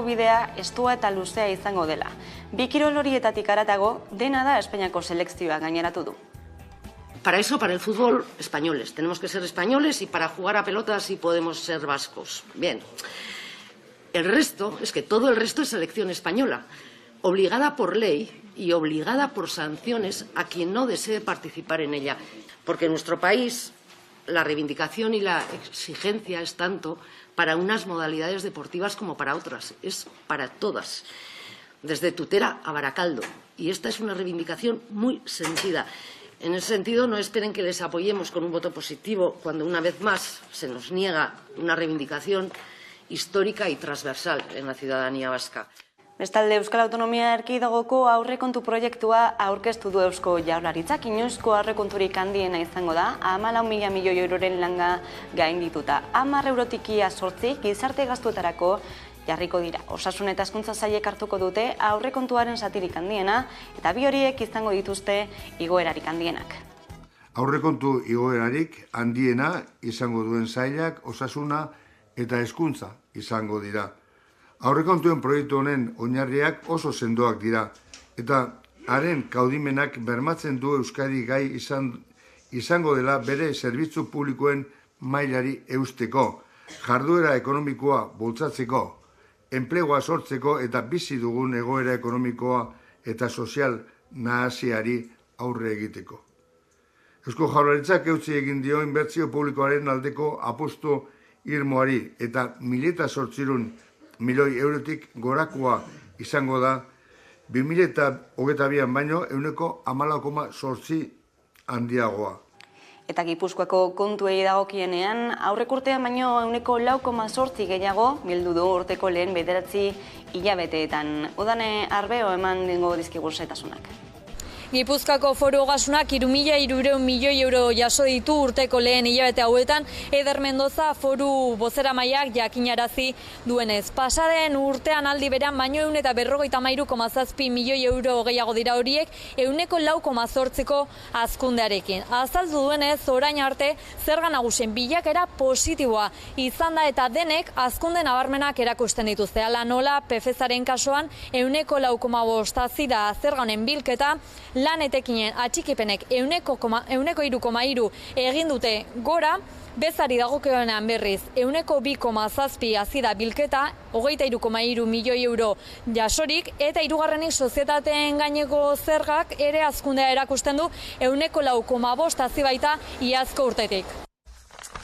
Bidea estua eta luzea izango dela. Bi kirol horietatik haratago, dena da Espainiako selekzioa gaineratu du. Para eso, para el fútbol, españoles. Tenemos que ser españoles y para jugar a pelota sí podemos ser vascos. Bien. El resto, es que todo el resto es selección española, obligada por ley y obligada por sanciones a quien no desee participar en ella. Porque en nuestro país la reivindicación y la exigencia es tanto para unas modalidades deportivas como para otras. Es para todas, desde Tutera a Baracaldo. Y esta es una reivindicación muy sentida. En ese sentido, no esperen que les apoyemos con un voto positivo cuando una vez más se nos niega una reivindicación histórica y transversal en la ciudadanía vasca. Bestalde, Euskal Autonomia Erkidegoko aurrekontu proiektua aurkeztu du Eusko Jaurlaritzak. Inoizko aurrekonturik handiena izango da, 14.000 milioi euroren langa gaindituta. 10 eurotik ia 8 gizarte gastuetarako jarriko dira. Osasun eta hezkuntza sailek hartuko dute aurrekontuaren zatirik handiena, eta bi horiek izango dituzte igoerarik handienak. Aurrekontu igoerarik handiena izango duen sailak osasuna eta hezkuntza izango dira. Aurrekontuen proiektu honen oinarriak oso sendoak dira, eta haren kaudimenak bermatzen du Euskadi gai izango dela bere zerbitzu publikoen mailari eusteko, jarduera ekonomikoa bultzatzeko, enplegua sortzeko eta bizi dugun egoera ekonomikoa eta sozial nahasiari aurre egiteko. Eusko Jaurlaritzak eutsi egin dio inbertsio publikoaren aldeko apustu irmoari eta 1.800 milioi eurotik gorakoa izango da 2022an baino 14,8 handiagoa. Eta Gipuzkoako kontuei dagokienean, aurrekurtean baino 4,8 gehiago bildu du urteko lehen 9 hilabeteetan. Udane Arbeo eman dingo dizkigu xehetasunak. Gipuzkoako Foru Ogasunak 3.300 milioi euro jaso ditu urteko lehen hilabete hauetan, Eder Mendoza Foru bozeramaileak jakinarazi duenez. Pasaden urtean aldi berean baino 153,7 milioi euro gehiago dira horiek 4,8ko hazkundearekin. Azaldu duenez, orain arte zerga nagusien bilakera positiboa izan da eta denek hazkunde nabarmenak erakusten dituzte. Hala nola, PFZ-aren kasuan 4,5 hazi da zerga honen bilketa, lan etekinen atxikipenek 3,3 egin dute gora, bezari dagokionean berriz 2,7 hazi da bilketa, 23,3 milioi euro jasorik, eta hirugarrenik sozietateen gaineko zergak ere hazkundea erakusten du 4,5 hazi baita iazko urtetik.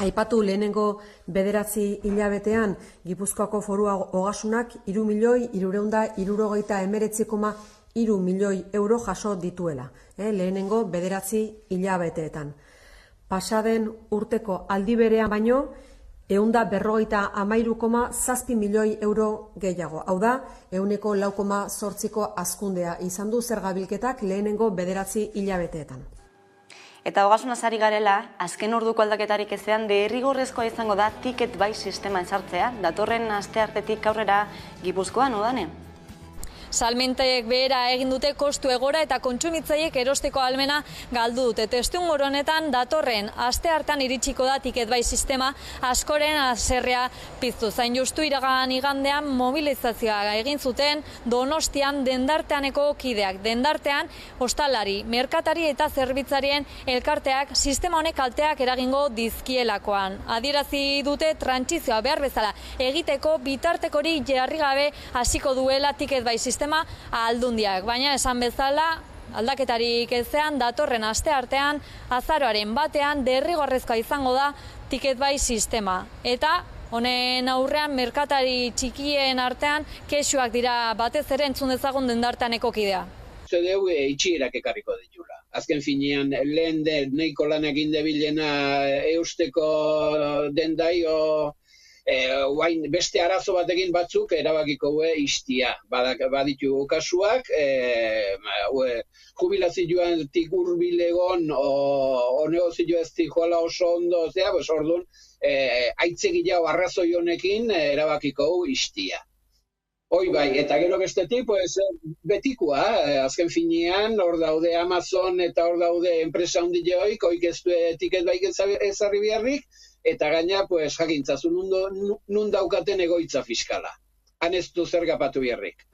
Aipatu lehenengo 9 hilabetean Gipuzkoako Foru Ogasunak 3.379,3 milioi euro jaso dituela, lehenengo 9 hilabeteetan. Pasaden urteko aldi berean baino 153,7 milioi euro gehiago. Hau da, 4,8ko hazkundea izan du zerga bilketak lehenengo 9 hilabeteetan. Eta ogasunaz ari garela, azken orduko aldaketarik ezean derrigorrezkoa izango da ticket buy sistema ezartzea, datorren asteartetik aurrera Gipuzkoan, Udane? Salmentek behera egin dute kostu egora eta kontsumitzaileek erosteko ahalmena galdu dute. Testuinguru honetan datorren asteartean iritsiko da ticket buy sistema askoren haserrea piztu. Zain justu iragan igandean mobilizazioa egin zuten Donostian dendarteaneko kideak. Dendartean ostalari, merkatari eta zerbitzarien elkarteak sistema honek kalteak eragingo dizkielakoan. Adierazi dute trantsizioa behar bezala egiteko bitartekori jarri gabe hasiko duela ticket buy sistema aldundiak, baina esan bezala aldaketarik ezean datorren asteartean azaroaren batean derrigorrezkoa izango da ticket buy sistema. Eta honen aurrean merkatari txikien artean kexuak dira, batez ere entzun dezagun dendarteaneko kidea. Zedeu itxierak ekarriko ditula. Azken finean lehen neiko lan egin debilena eusteko dendaio beste arazo batekin batzuk erabakiko istia. Baditu kasuak, jubilazioatik hurbilegon o negozio ez joala oso ondo, orduan, aitzegilau arrazoi honekin erabakiko istia. Hoi bai, eta gero bestetik, betikoa, azken finean, hor daude Amazon eta hor daude enpresa handioik, hoik ez ticket baik ezarri beharrik, eta gaina, jakintzazu, nun daukaten egoitza fiskala. han ez du zer gapatu biherrik.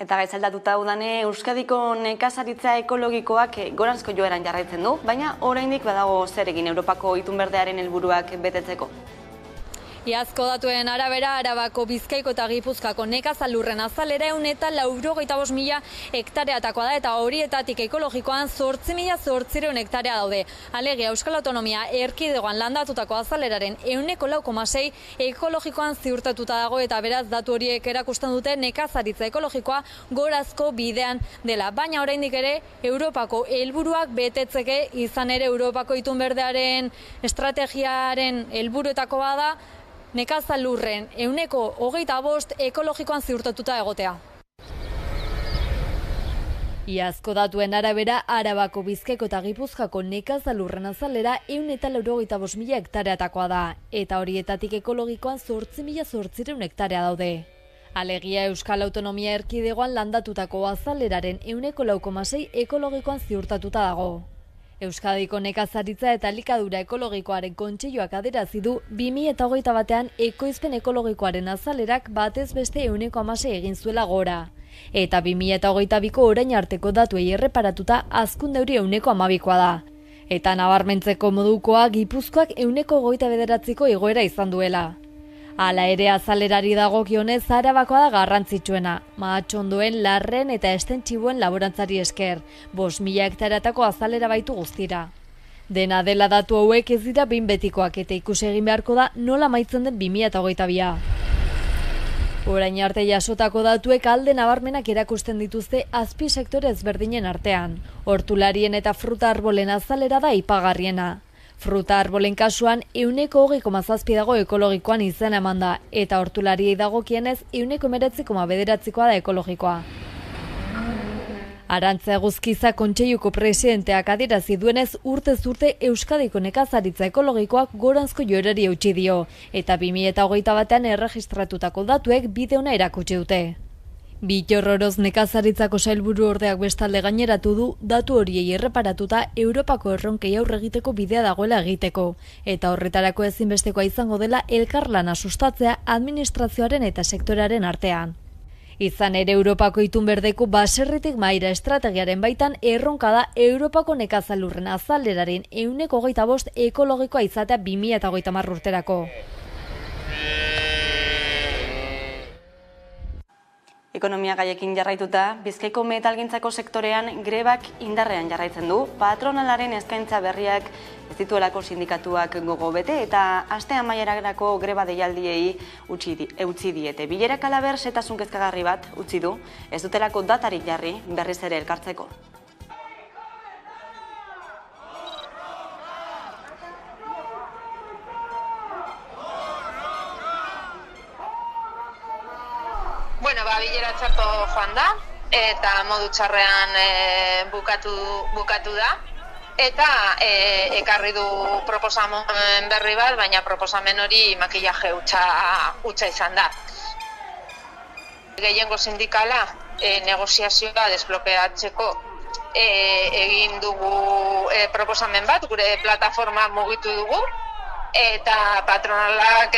Eta gaitzaldatuta udane Euskadiko nekazaritza ekologikoak goranzko joeran jarraitzen du, baina oraindik badago zer egin Europako itunberdearen helburuak betetzeko. Iazko datuen arabera, Arabako, Bizkaiko eta Gipuzkako nekazalurren azalera 185.000 hektareatakoa da, eta horietatik ekologikoan 8.800 hektarea daude. Alegia, Euskal Autonomia Erkidegoan landatutako azaleraren 4,6% ekologikoan ziurtatuta dago, eta beraz datu horiek erakusten dute nekazaritza ekologikoa gorazko bidean dela. Baina oraindik ere Europako helburuak betetzeke, izan ere Europako itunberdearen estrategiaren helburuetakoa da nekazalurren 25% ekologikoan ziurtatuta egotea. Iazko datuen arabera, Arabako, Bizkaiko eta Gipuzkako nekazalurren azalera 185.000 hektareatakoa da, eta horietatik ekologikoan 8.800 hektarea daude. Alegia, Euskal Autonomia Erkidegoan landatutako azaleraren 4,6% ekologikoan ziurtatuta dago. Euskadiko nekazaritza eta elikadura ekologikoaren kontseiluak adierazi du 2021 ekoizpen ekologikoaren azalerak batez beste 1,6% egin zuela gora. Eta 2022ko orain arteko datuei erreparatuta hazkunde hori 1,2%koa da. Eta nabarmentzeko modukoa Gipuzkoak 1,29%ko igoera izan duela. Hala ere, azalerari dagokionez Arabakoa da garrantzitsuena, mahatxondoen, larren eta estentxiboen laborantzari esker, 5.000 hektareatako azalera baitu guztira. Dena dela datu hauek ez dira behin betikoak, eta ikusi egin beharko da nola amaitzen den 2022. Orain arte jasotako datuek alde nabarmenak erakusten dituzte azpi sektore ezberdinen artean. Hortularien eta fruta arbolen azalera da aipagarriena. Fruta arbolen kasuan 20,7% dago ekologikoan izena eman da, eta hortulariei dagokienez 19,9%koa da ekologikoa. Arantza Eguzkiza Kontseiluko presidenteak adierazi duenez, urtez urte Euskadiko nekazaritza ekologikoak goranzko joerari eutsi dio, eta 2021 erregistratutako datuek bide ona erakutsi dute. Bitxorroroz nekazaritzako sailburu ordeak bestalde gaineratu du, datu horiei erreparatuta Europako erronkei aurre egiteko bidea dagoela egiteko, eta horretarako ezinbestekoa izango dela elkarlana sustatzea administrazioaren eta sektorearen artean. Izan ere, Europako itunberdeko baserritik mahaira estrategiaren baitan erronka da Europako nekazalurren azaleraren 1,25% ekologikoa izatea 2030 urterako. Ekonomia gaiekin jarraituta, Bizkaiko metalgintzako sektorean grebak indarrean jarraitzen du, patronalaren eskaintza berriak ez dituelako sindikatuak gogo bete, eta aste amaierarako greba deialdiei utzi diete. Bilerak alaber setasun kezkagarri bat utzi du, ez dutelako datarik jarri berriz ere elkartzeko. Bueno, bilera txarto joan da, eta modu txarrean bukatu da, eta ekarri du proposamen berri bat, baina proposamen hori makillaje hutsa izan da. Gehiengo sindikala negoziazioa desblokeatzeko egin dugu proposamen bat, gure plataforma mugitu dugu, eta patronalak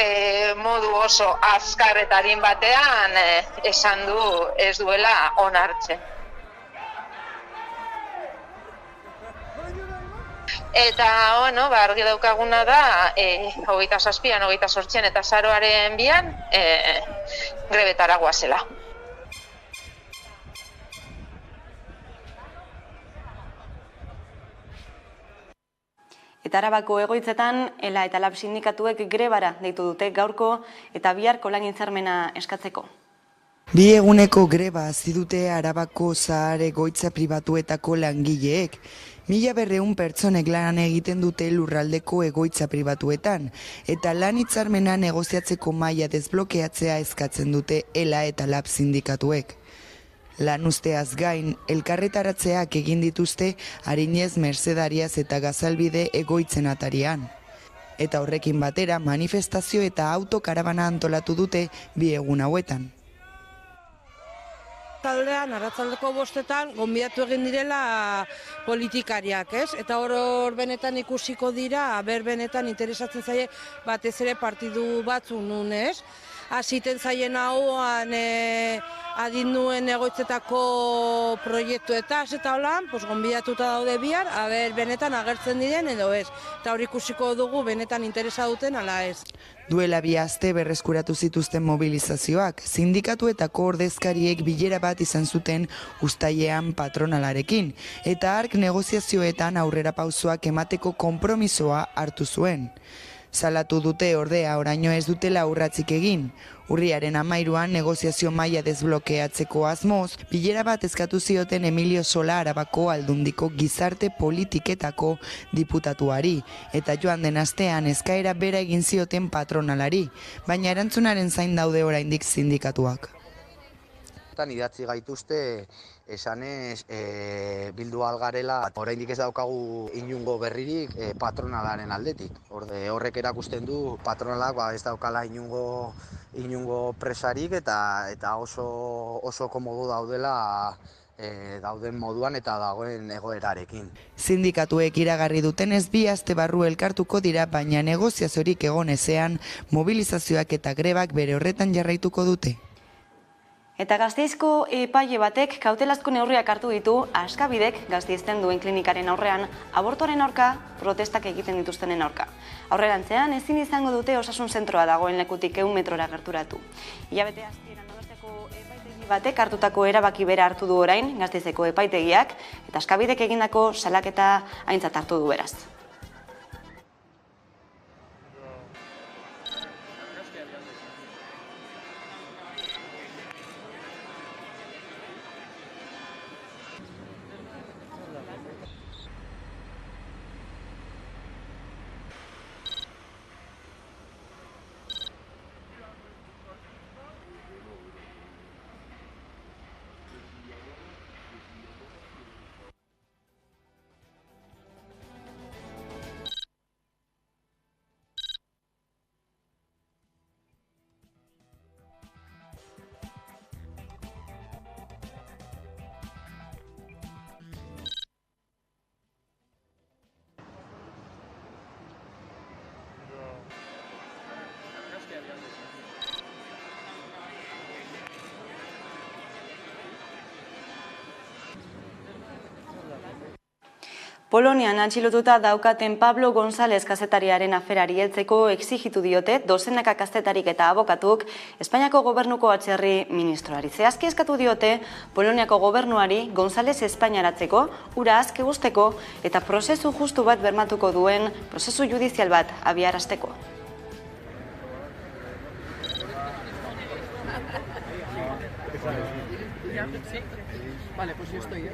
modu oso azkar eta arin batean esan du ez duela onartzen. Eta, argi daukaguna da, 27an, 28an eta azaroaren 2an grebetara goazela. Eta Arabako egoitzetan, ELA eta LAB sindikatuek grebara deitu dute gaurko eta biharko lan hitzarmena eskatzeko. Bi eguneko greba hasi dute Arabako zahar egoitza pribatuetako langileek. 1.200 pertsonek lan egiten dute lurraldeko egoitza pribatuetan, eta lan hitzarmena negoziatzeko mahaia desblokeatzea eskatzen dute ELA eta LAB sindikatuek. Lan usteaz gain, elkarretaratzeak egin dituzte Arinez, Mercedariaz eta Gazalbide egoitzen atarian. Eta horrekin batera manifestazio eta autokarabana antolatu dute bi egun hauetan. Arratsaldeko 5etan gonbidatu egin direla politikariak, ez? Eta hor benetan ikusiko dira, benetan interesatzen zaie batez ere partidu batzu nun, ez? hasiten zaien hauan adinduen egoitzetako proiektuetaz eta holan, gonbidatuta daude bihar, benetan agertzen diren edo ez. Eta hor ikusiko dugu benetan interesa duten ala ez. Duela 2 aste berreskuratu zituzten mobilizazioak, sindikatuetako ordezkariek bilera bat izan zuten uztailean patronalarekin, eta hark negoziazioetan aurrera pausoak emateko konpromisoa hartu zuen. Salatu dute ordea oraino ez dutela urratzik egin. Urriaren 13an negoziazio maila desblokeatzeko asmoz, bilera bat eskatu zioten Emilio Sola Arabako Aldundiko gizarte politiketako diputatuari, eta joan den astean eskaera bera egin zioten patronalari, baina erantzunaren zain daude oraindik sindikatuak. Idatzi gaituzte esanez bildu algarela, oraindik ez daukagu inungo berririk patronalaren aldetik. Horrek erakusten du patronalak ez daukala inungo presarik eta oso komodo daudela dauden moduan eta dagoen egoerarekin. Sindikatuek iragarri dutenez 2 aste barru elkartuko dira, baina negoziaziorik egon ezean mobilizazioak eta grebak bere horretan jarraituko dute. Eta Gasteizko epaile batek kautelazko neurriak hartu ditu Askabidek Gasteizten duen klinikaren aurrean abortuaren aurka protestak egiten dituztenen aurka. Aurrerantzean ezin izango dute osasun zentroa dagoen lekutik 100 metrora gerturatu. Hilabete hasieran Donostiako epaitegi batek hartutako erabaki bera hartu du orain Gasteizeko epaitegiak eta Askabidek egindako salaketa aintzat hartu du beraz. Polonian atxilotuta daukaten Pablo González kazetariaren aferari heltzeko exigitu diote dozenaka kazetarik eta abokatuk Espainiako gobernuko atzerri ministroari. Zehazki eskatu diote Poloniako gobernuari González Espainiaratzeko, hura azke usteko eta prozesu justu bat bermatuko duen prozesu judizial bat abiarazteko. Vale, pues yo estoy.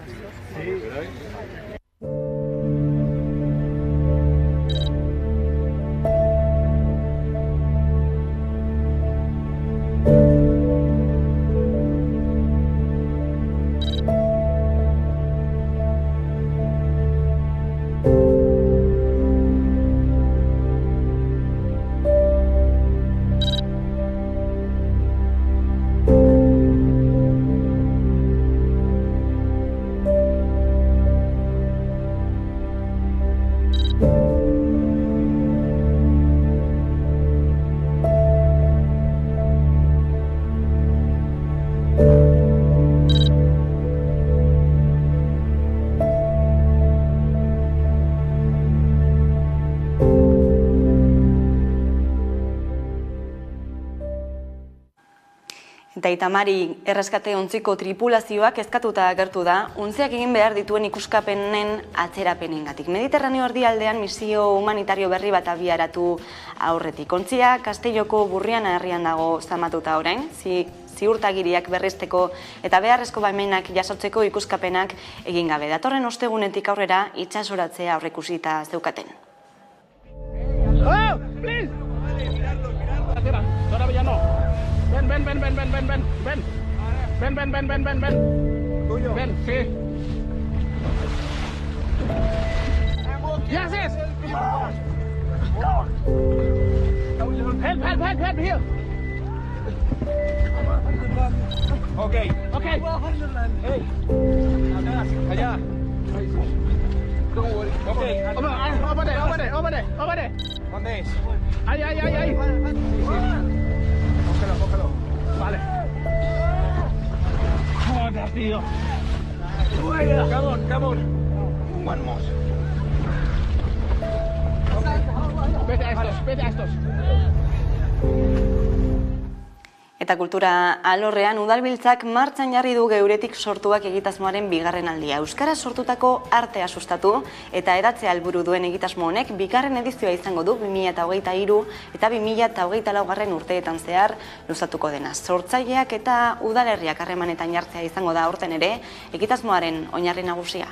Eta Itamari erreskate ontziko tripulazioak eskatuta agertu da, untziak egin behar dituen ikuskapenen atzerapenengatik. Mediterraneo erdialdean misio humanitario berri bat abiaratu aurretik. Ontzia Kastelloko Burriana herrian dago zamatuta orain, ziurtagiriak berrizteko eta beharrezko baimenak jasotzeko ikuskapenak egin gabe. Datorren ostegunetik aurrera itsasoratzea aurreikusita zeukaten. Ven. Tuyo. Ven, sí. ¿Qué haces? Help here. Okay. Hey. Allá. Okay. Over there. ¿Dónde es? Ahí. Vale. Joder, tío. Come on. One more. Vete a estos. Eta kultura alorrean udalbiltzak martxan jarri du geuretik sortuak egitasmoaren bigarren aldia. Euskaraz sortutako artea sustatu eta hedatzea helburu duen egitasmo honek bigarren edizioa izango du 2023 eta 2024 urteetan zehar luzatuko dena. Sortzaileak eta udalerriak harremanetan jartzea izango da aurten ere egitasmoaren oinarri nagusia.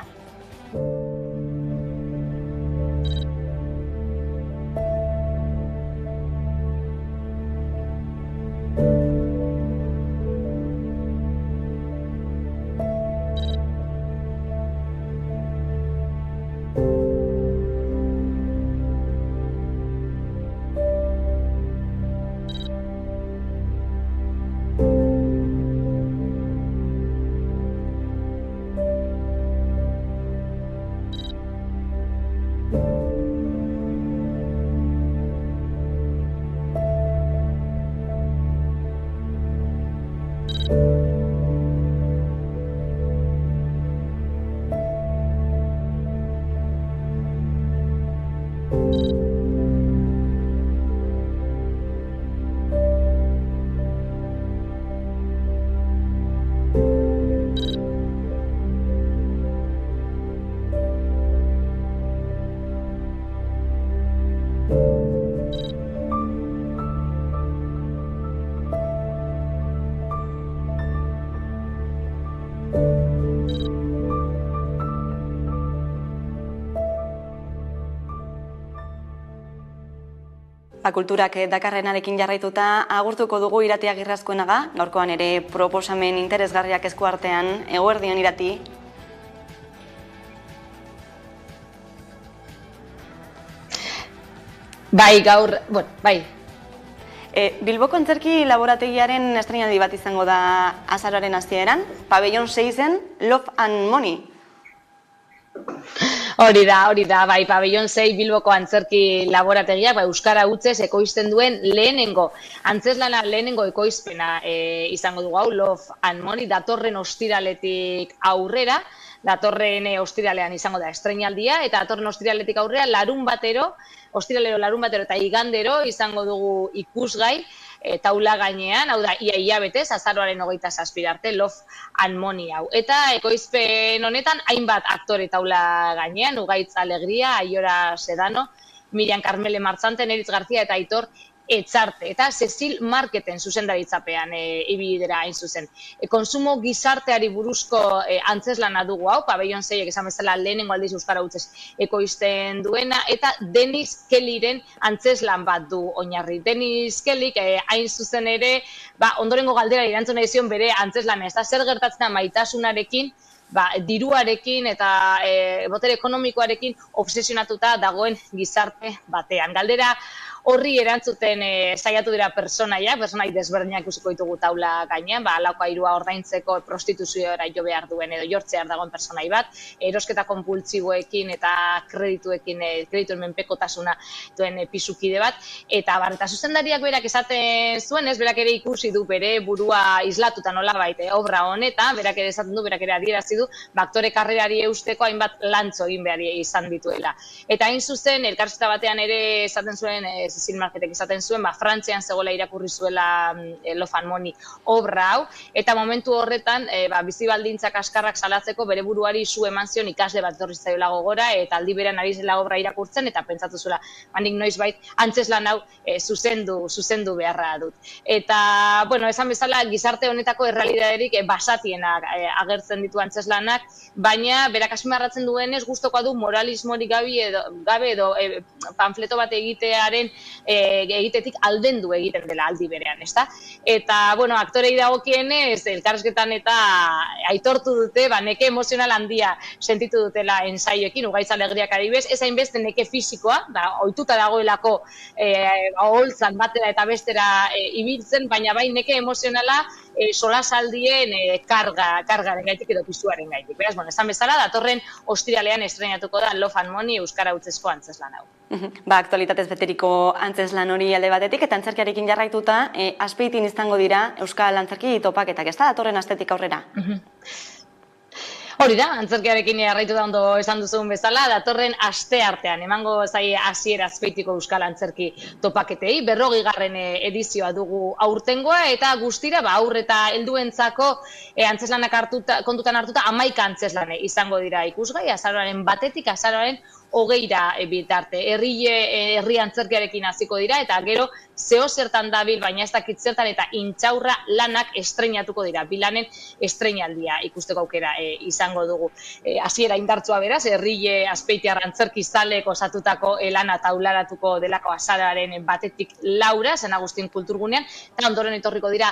Kulturak dakarrenarekin jarraituta agurtuko dugu Irati Agirrazkoenaga, gaurkoan ere proposamen interesgarriak esku artean. Eguerdion, Irati. Bai. Bilboko Antzerki Laborategiaren estreinaldi bat izango da azaroaren hasieran, Pabellon 6en Love and Money. Hori da, bai, Pabellon 6 Bilboko Antzerki Laborategiak euskara hutsez ekoizten duen lehenengo antzeslana, lehenengo ekoizpena izango dugu hau, Love and Money, datorren ostiraletik aurrera, datorren ostiralean izango da estreinaldia, eta datorren ostiraletik aurrera larun batero eta igandero izango dugu ikusgai, taula gainean, hau da, ia betez, azaroaren 27 arte, Love and Money hau. Eta ekoizpen honetan, hainbat aktore taula gainean, Ugaitz Alegria, Aiora Sedano, Miriam Carmele Martzante, Neritz García eta Aitor Etxarte, eta Cecil Marketen zuzendaritzapean ibidera hain zuzen. Konsumo gizarteari buruzko antzeslana dugu hau, Pabellon 6ek esan bezala lehenengo aldiz euskara hutsez ekoizten duena, eta Dennis Kellyren antzeslan bat du oinarri. Dennis Kellyk hain zuzen ere, ondorengo galdera erantzun nahi zion bere antzeslan, ez da zer gertatzen da maitasunarekin, diruarekin eta botere ekonomikoarekin obsesionatuta dagoen gizarte batean. Galdera horri erantzuten saiatu dira personai desberdinak ikusiko ditugu taula gainean, lauko airua ordaintzeko prostituzioera jo behar duen edo jortzear dagoen personai bat, erosketa konpultsiboekin eta kredituen menpekotasuna duen pisukide bat, eta zuzendariak berak esaten zuen, berak ere ikusi du bere burua islatuta nolabait obra honetan, berak ere esaten du, berak ere adierazi du, aktore karrerari eusteko hainbat lantzo egin behar izan dituela. Eta hain zuzen, elkarrizketa batean ere esaten zuen, Cecil Marketek esaten zuen, Frantzian zegoela irakurri zuela Love and Money obra hau, eta momentu horretan bizi baldintzak kaskarrak salatzeko bere buruari zu eman zion ikasle bat etorri zaiola gogora, eta aldi berean ari zela obra irakurtzen, eta pentsatu zuela, nik noizbait antzeslan hau zuzendu beharra dut. Eta, esan bezala, gizarte honetako errealitaterik basatienak agertzen ditu antzeslanak, baina berak azpimarratzen duenez gustukoa du moralismorik gabe edo panfleto bat egitetik aldendu egiten dela aldi berean, ezta? Eta, aktorei dagokienez, elkarrizketan eta aitortu dute, neke emozional handia sentitu dutela ensaioekin, Ugaitz Alegriak adibez, ez hainbeste neke fisikoa, ohituta dagoelako oholtzan batera eta bestera ibiltzen, baina bai neke emozionala solasaldien kargaren gaitik edo pisuaren gaitik. Beraz, esan bezala, datorren ostiralean estreinatuko da Love and Money euskara hutsezko antzeslan hau. Aktualitatez beteriko antzeslan hori alde batetik, eta antzerkiarekin jarraituta, Azpeitin izango dira Euskal Antzerki topaketak, ez da, datorren astetik aurrera? Hori da, antzerkiarekin jarraitu da ondo esan duzun bezala, datorren aste artean, emango zai hasiera Azpeitiko Euskal Antzerki topaketei, 40. edizioa dugu aurtengoa, eta guztira, aur eta helduentzako antzeslanak kontutan hartuta 11 antzeslane izango dira ikusgai, azaroaren 1-tik azaroaren 20 bitarte. Herri antzerkiarekin hasiko dira, eta gero zeo zertan dabil, baina ez dakit zertan, eta intxaurra lanak estreinatuko dira. Bilanen estreinaldia ikusteko aukera izango dugu. Hasiera indartsua beraz, herri azpeitiar antzerki zalek osatutako lana taularatuko delako azaroaren 1-tik 4 San Agustin kulturgunean, eta ondoren etorriko dira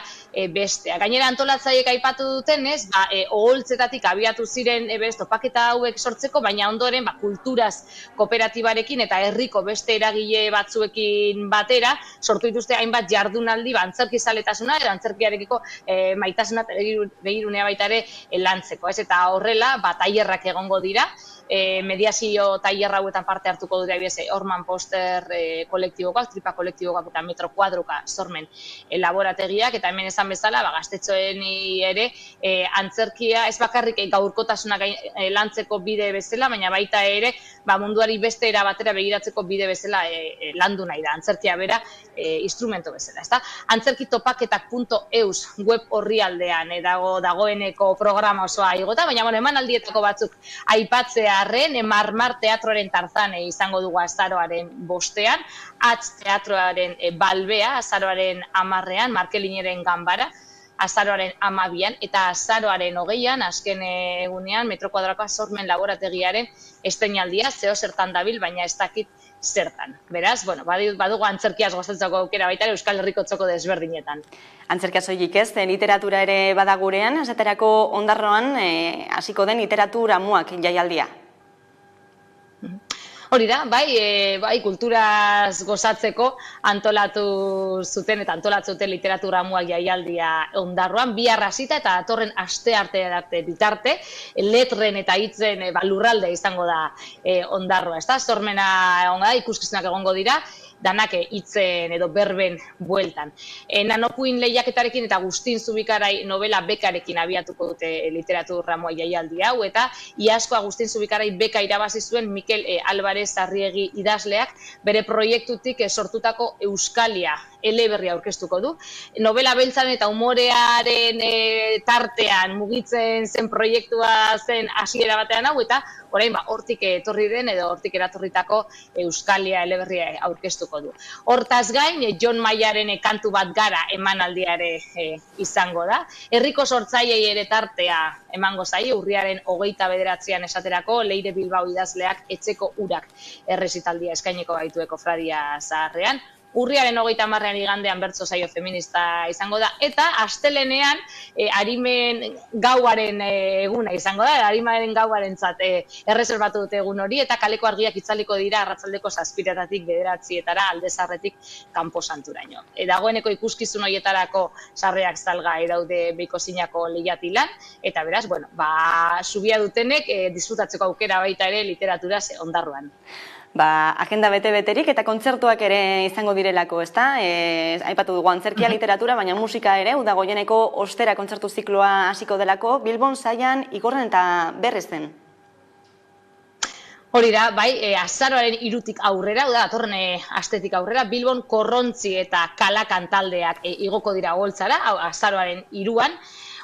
bestea. Gainera antolatzaileek aipatu dutenez, oholtzetatik abiatu ziren topaketa hauek sortzeko, baina ondoren kulturaz kooperatibarekin eta herriko beste eragile batzuekin batera sortu dituzte hainbat jardunaldi antzerki zaletasuna eta antzerkiarekiko maitasuna begirunea baita ere lantzeko, ez? Eta horrela tailerrak egongo dira, mediazio tailer hauetan parte hartuko dira Orman Poster kolektibokoak, Tripa kolektibokoak eta Metro Kuadruka sormen laborategiak, eta hemen esan bezala gaztetxoen ere antzerkia ez bakarrik gaurkotasuna lantzeko bide bezala, baina baita ere munduari beste era batera begiratzeko bide bezala landu nahi da, antzerkia bera instrumento bezala, ezta? Antzerkitopaketak.eus web orrialdean dagoeneko programa osoa igota, baina emanaldietako batzuk aipatzearren, Marmar Teatroaren Tarzane izango dugu azaroaren 5ean, Atz Teatroaren Balbea azaroaren 10ean, Markelineren Ganbara azaroaren 12ean, eta azaroaren 20ean, azken egunean, Metro Kuadrakoa sormen laborategiaren estreinaldia, zeo zertan dabil, baina ez dakit zertan. Beraz, badugu antzerkiaz gozatzeko aukera baita Euskal Herriko txoko desberdinetan. Antzerkia soilik ez, literatura ere badagurean, esaterako Ondarroan hasiko den literatura muak jaialdia. Hori da, bai kulturaz gozatzeko antolatu zuten eta antolatzuten literatura muak jaialdia Ondarroan, bihar hasita eta datorren aste arte bitarte, letren eta hitzen lurralde izango da Ondarroa, ezta? Sormena ikuskizunak egongo dira, danak hitzen edo berben bueltan. Nanopuin lehiaketarekin eta Agustin Zubikarai novela bekarekin abiatuko dute literatura mua jaialdi hau, eta iazko Agustin Zubikarai beka irabazi zuen Mikel Alvarez Arriegi idazleak bere proiektutik sortutako Euskalia eleberria aurkeztuko du. Novela beltzaren eta umorearen tartean mugitzen zen proiektua zen hasiera batean hau, eta orain hortik etorri den edo hortik eratorritako Euskalia eleberria aurkeztuko du. Hortaz gain, Jon Maiaren kantu bat gara emanaldia ere izango da. Herriko sortzaileei ere tartea emango zaie, urriaren 29ean esaterako, Leire Bilbao idazleak etxeko urak errezitaldia eskainiko baitueko Fradia Zaharrean. Urriaren 30ean igandean bertso saio feminista izango da, eta astelenean Arimen gauaren eguna izango da, Arimaren gauarentzat erreserbatu dute egun hori, eta kaleko argiak itzaliko dira arratsaldeko 7:00-tik 9:00 Alde Zaharretik Kanpo Santuraino. Dagoeneko ikuskizun horietarako sarreak salgai daude Beikozinako lehiatilan, eta beraz, subia dutenek disfrutatzeko aukera baita ere literaturaz Ondarroan. Agenda bete-beterik eta kontzertuak ere izango direlako, ezta? Aipatu dugu antzerkia, literatura, baina musika ere, Udagoieneko ostera kontzertu zikloa hasiko delako, Bilbon, Zaian, Igorren eta Berrezen. Hori da, azaroaren 3-tik aurrera, datorren astetik aurrera, Bilbon Korrontzi eta Kalakan taldeak igoko dira oholtzara, azaroaren 3-an,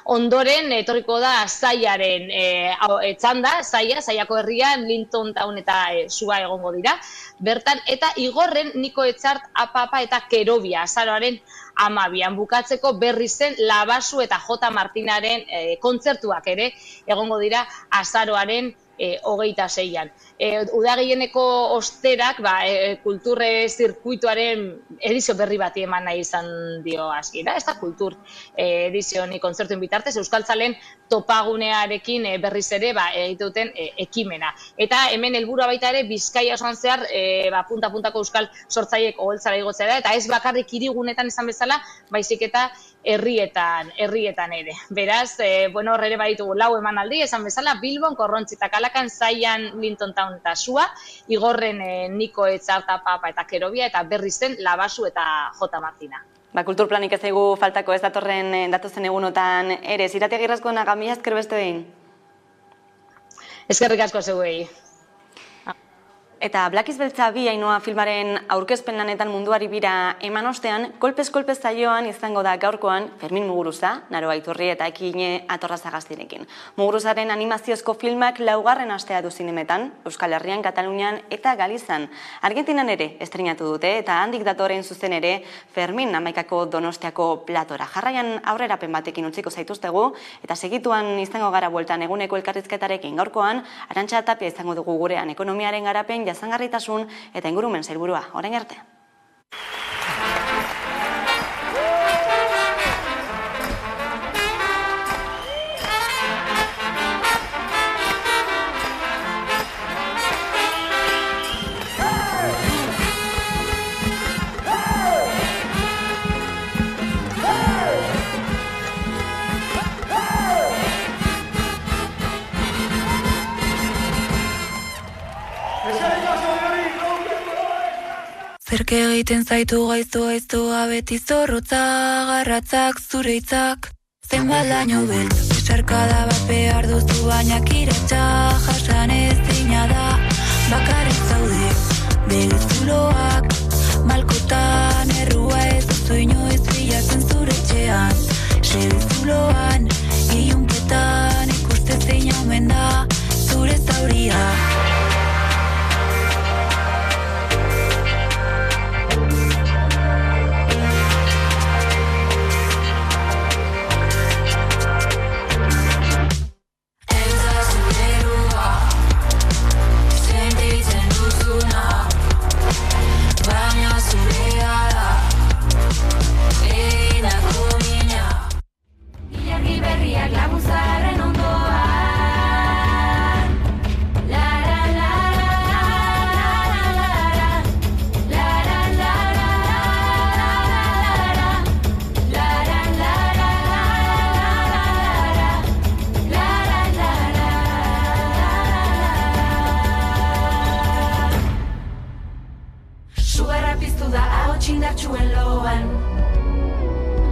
ondoren etorriko da Zaiaren txanda, Zaiako herrian, Linton Town eta Sua egongo dira, bertan, eta Igorren Niko Etxart, Apapa eta Kerobia, azaroaren 12an bukatzeko berri zen Labasu eta J. Martinaren kontzertuak ere egongo dira azaroaren 26an. Udagieneko osterak kulturre zirkuituaren edizio berri bati eman nahi izan dio hasiera, ez da kultur edizioni kontzertuen bitartez, Euskaltzalen topagunearekin berriz ere egiten ekimena. Eta hemen helburua baita ere Bizkaia osoan zehar punta-puntako euskal sortzaileek oholtzara igotzea da, eta ez bakarrik hirigunetan izan bezala bezala, baizik eta herrietan ere. Beraz, hor ere baditugu 4 emanaldi, esan bezala, Bilbon, Korrontzi eta Kalakan, Zaian, Linton Town eta Sua, Igorren Niko Etxarta, Papa eta Kerobia, eta Berrizen Labasu eta J. Martina. Kulturplanik ez zaigu faltako ez datozen egunotan ere, Zirati Agirrezko naga, mila esker beste behin. Eskerrik asko zeuei. Eta Blakiz Beltza bi Ainhoa filmaren aurkezpen lanetan munduari bira eman ostean, kolpez zaioan izango da gaurkoan Fermin Muguruza, Naroa Iturri eta Ekine Atorrazagastirekin. Muguruzaren animaziozko filmak 4. astea du zinemetan, Euskal Herrian, Katalunian eta Galizan. Argentinan ere estreinatu dute eta handik datorren zuzen ere Fermin Amaikako Donostiako platora. Jarraian aurrerapen batekin utziko zaituztegu eta segituan izango gara bueltan eguneko elkarrizketarekin. Gaurkoan, Arantxa Tapia izango dugu gurean ekonomiaren garapen, jasangarritasun eta ingurumen sailburua. Orain arte. Zerke egiten zaitu gaiztoa beti zorrotza, garratzak zure hitzak. Zenbat laino beltz, esarkada bat behar duzu baina kiretxa, jasan ezina da. Bakarrik zaude, bere zuloak, malkotan errua ez duzu inoiz bilatzen zure etxean. Sebe zuloan, ilunpetan ikuste zein omen da, zure zauria.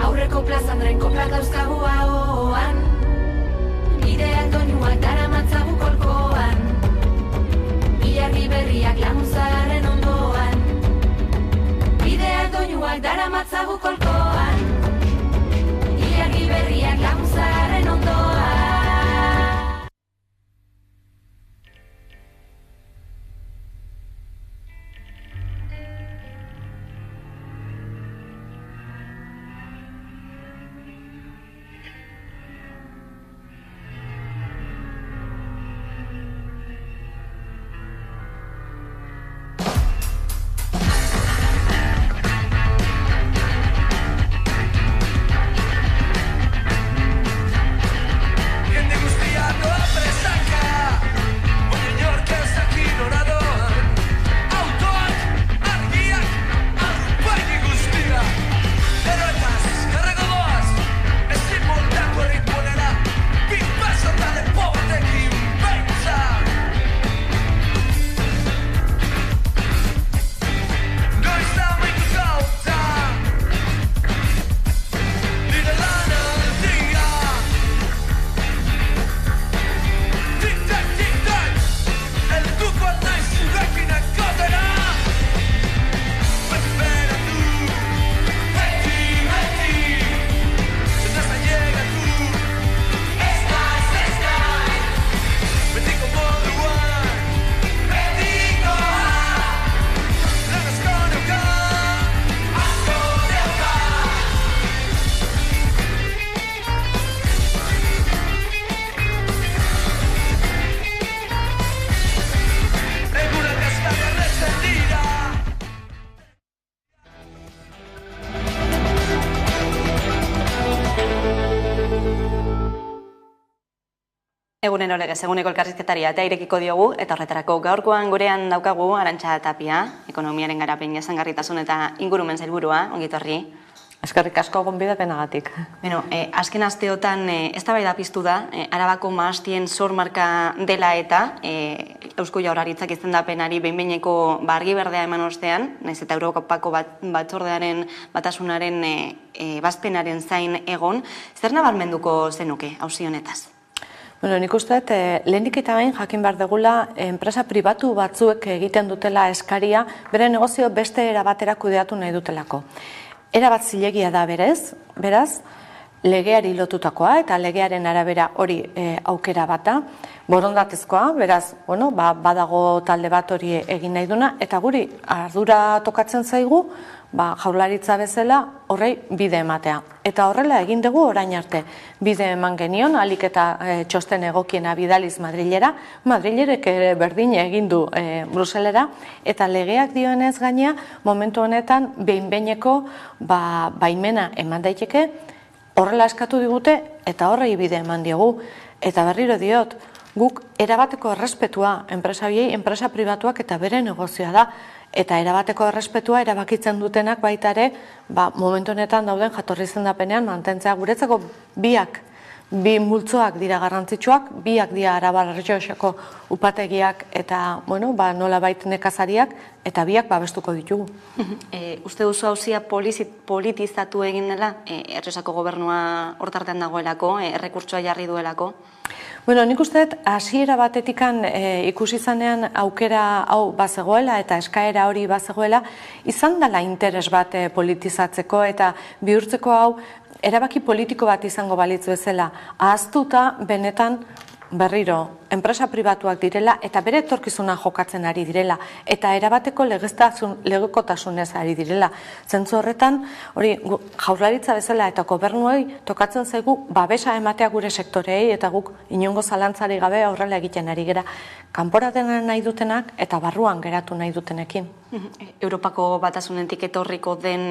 Aurreko plazan drenko plak dauzkagu ahoan, ideak doinuak dara matzagu kolkoan, ilargi berriak laguntzaren ondoan, ideak doinuak dara matzagu kolkoan, ilargi berriak laguntzaren ondoan. Egunen olegez, eguneko elkarrizketaria eta irekiko diogu, eta horretarako gaurkoan gurean daukagu Arantxa Tapia, ekonomiaren garapen jasangarritasun eta ingurumen sailburua, ongi etorri. Eskerrik asko gonbidapenagatik. Bueno, azken asteotan eztabaida piztu da, Arabako mahastien sormarka dela eta Eusko Jaurlaritzak izendapenari behin-behineko argi berdea eman ostean, naiz eta Europako batzordearen batasunaren ebazpenaren zain egon, zer nabarmenduko zenuke auzi honetaz? Bueno, nik uste dut, lehenik eta behin jakin behar degula enpresa pribatu batzuek egiten dutela eskaria, bere negozio beste erabatera kudeatu nahi dutelako. Erabat zilegia da beraz, legeari lotutakoa eta legearen arabera hori aukera bat da, borondatezkoa, beraz, badago talde bat hori egin nahi duna, eta guri ardura tokatzen zaigu, Jaurlaritza bezala horrei bide ematea. Eta horrela egin dugu orain arte. Bide eman genion, alik eta txosten egokiena bidaliz Madrilera, Madrilerek berdin egin du Bruselera, eta legeak dioenez gainea, momentu honetan behin-behineko baimena eman daiteke, horrela eskatu digute eta horrei bide eman diogu. Eta berriro diot, guk erabateko errespetua enpresa pribatuak eta bere negozioa da, eta erabateko errespetua erabakitzen dutenak baita ere, momentu honetan dauden jatorri izendapenean mantentzea guretzako bi multzoak dira garrantzitsuak, biak dira Arabar Errioxako upategiak eta nolabait nekazariak, eta biak babestuko ditugu. Uste duzu auzia politizatu egin dela, Errioxako gobernua hortartean dagoelako, errekurtsoa jarri duelako? Bueno, nik uste dut, hasiera batetikan ikusi zanean aukera hau bazegoela eta eskaera hori bazegoela, izan dela interes bat politizatzeko eta bihurtzeko hau erabaki politiko bat izango balitz bezala. Ahaztuta benetan berriro enpresa pribatuak direla eta bere etorkizuna jokatzen ari direla eta erabateko legekotasunez ari direla. Zentzu horretan, hori Jaurlaritza bezala eta gobernuei tokatzen zaigu babesa ematea gure sektoreei eta guk inongo zalantzari gabe aurrela egiten ari gera. Kanporaten nahi dutenak eta barruan geratu nahi dutenekin. Europako batasunetik etorriko den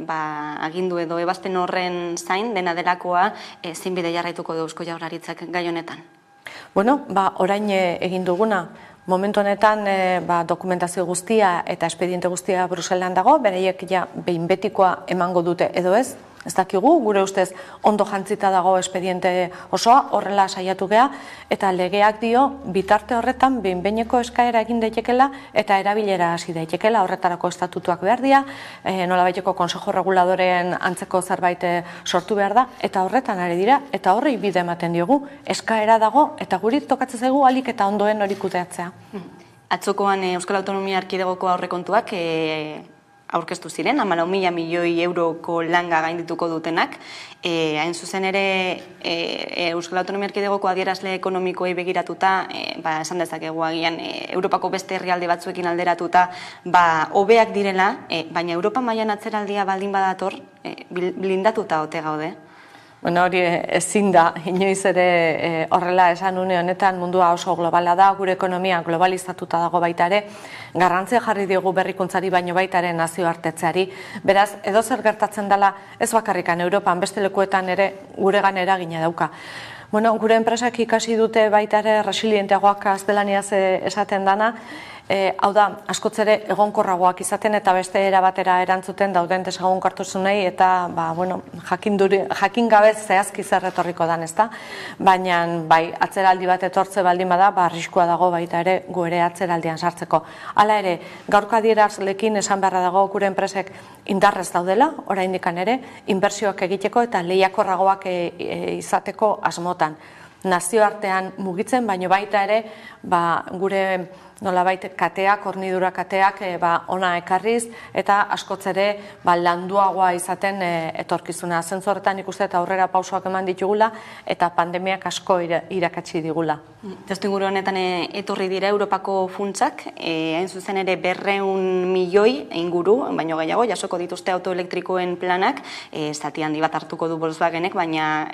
agindu edo ebazpen horren zain dena delakoa zein bide jarraituko du Eusko Jaurlaritzak gai honetan? Bueno, orain egin duguna, momentu honetan dokumentazio guztia eta espediente guztia Bruselan dago, bereiek behin betikoa emango dute edo ez dakigu, gure ustez ondo jantzita dago espediente osoa, horrela saiatu gea, eta legeak dio bitarte horretan behin-behineko eskaera egin daitekela eta erabilera hasi daitekela, horretarako estatutuak behar dira, nolabaiteko Consejo Reguladoren antzeko zerbait sortu behar da, eta horretan ari dira, eta horrei bide ematen diogu, eskaera dago, eta guri tokatzen zaigu alik eta ondoen hori kudeatzea. Atzokoan Euskal Autonomia Erkidegoko aurrekontuak aurkeztu ziren, 14.000 milioi euroko langa gaindituko dutenak. Hain zuzen ere, Euskal Autonomia Erkidegoko adierazle ekonomikoei begiratuta, esan dezakegu agian, Europako beste herrialde batzuekin alderatuta, hobeak direla, baina Europa mailan atzeraldia baldin badator, blindatuta ote gaude. Bueno, hori ezin da, inoiz ere horrela esan une honetan mundua oso globala da, gure ekonomia globalizatuta dago baita ere, garrantzia jarri diogu berrikuntzari baino baita ere nazioartetzeari. Beraz, edozer gertatzen dela ez bakarrikan Europan, beste lekuetan ere guregan eragina dauka. Bueno, gure enpresak ikasi dute baita ere resilienteagoak gaztelaniaz esaten dana, hau da, askotz ere egonkorragoak izaten eta beste era batera erantzuten dauden desegonkortasunei eta jakin gabe zehazki zer etorriko dan, ezta? Baina bai, atzeraldi bat etortze baldin bada, arriskua dago baita ere gu ere atzeraldian sartzeko. Hala ere, gaurko adierazlekin esan beharra dago gure enpresek indarrez daudela, oraindikan ere, inbertsioak egiteko eta lehiakorragoak izateko asmotan. Nazioartean mugitzen, baino baita ere, gure nolabait kateak, hornidura kateak ona ekarriz eta askotz ere landuagoa izaten etorkizuna. Zentzu horretan ikuste eta aurrera pausoak eman ditugula eta pandemiak asko irakatsi digula. Testuinguru honetan etorri dira Europako funtsak, hain zuzen ere 200 milioi inguru, baino gehiago, jasoko dituzte autoelektrikoen planak, zati handi bat hartuko du Volkswagenek, baina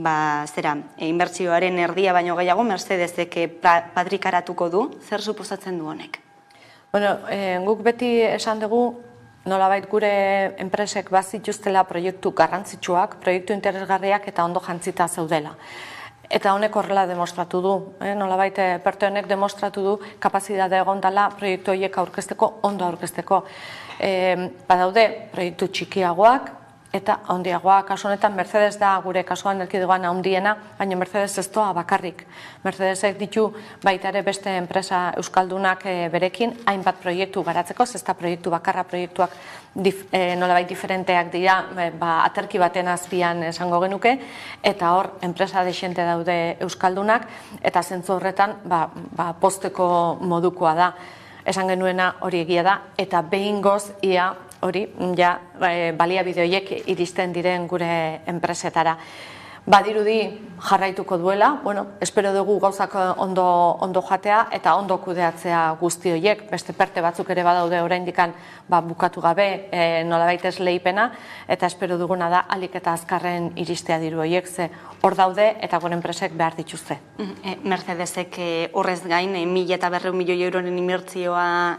inbertsioaren erdia baino gehiago Mercedesek patrikaratuko du, zer suposatzen du honek? Bueno, guk beti esan dugu nolabait gure enpresek bazituztela proiektu garrantzitsuak, proiektu interesgarriak eta ondo jantzita zeudela. Eta honek horrela demostratu du, nolabait perte honek demostratu du kapazitatea egon dela proiektu horiek aurkezteko, ondo aurkezteko. Badaude proiektu txikiagoak, eta handiagoa. Kasu honetan Mercedes da gure kasuan erkidegoan handiena, baina Mercedes ez doa bakarrik. Mercedesek ditu baita ere beste enpresa euskaldunak berekin hainbat proiektu garatzeko, ez da proiektu bakarra, proiektuak nolabait diferenteak dira, aterki baten azpian esango genuke, eta hor enpresa dexente daude euskaldunak, eta zentzu horretan pozteko modukoa da. Esan genuena hori egia da, eta behingoz ia hori, baliabide horiek iristen diren gure enpresetara. Badirudi jarraituko duela, espero dugu gauzak ondo jatea eta ondo kudeatzea guzti horiek, beste perte batzuk ere badaude oraindikan bukatu gabe, nolabait ez lehipena, eta espero duguna da ahalik eta azkarren iristea diru horiek, ze hor daude eta gure enpresek behar dituzte. Mercedesek horrez gain 1.200 milioi euroren inbertzioa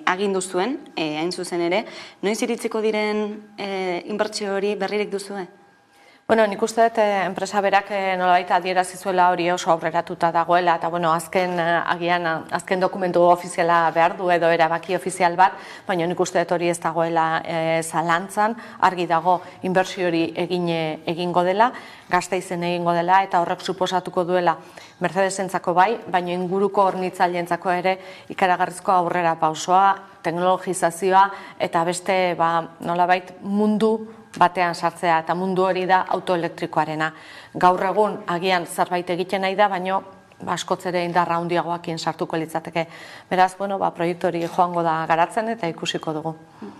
agindu zuen, hain zuzen ere, noiz iritziko diren inbertsio hori berririk duzue? Nik uste dut enpresa berak nolabait adierazi zuela hori oso aurreratuta dagoela, eta azken dokumentu ofiziala behar du edo erabaki ofizial bat, baina nik uste dut hori ez dagoela zalantzan, argi dago inbertsio hori egingo dela, Gasteizen egingo dela, eta horrek suposatuko duela Mercedesentzako bai, baina inguruko hornitzaileentzako ere ikaragarrizko aurrera pausoa, teknologizazioa eta beste nolabait mundu batean sartzea, eta mundu hori da autoelektrikoarena. Gaur egun agian zerbait egiten nahi da, baina askotz ere indarra handiagoekin sartuko litzateke. Beraz, proiektu hori joango da garatzen eta ikusiko dugu.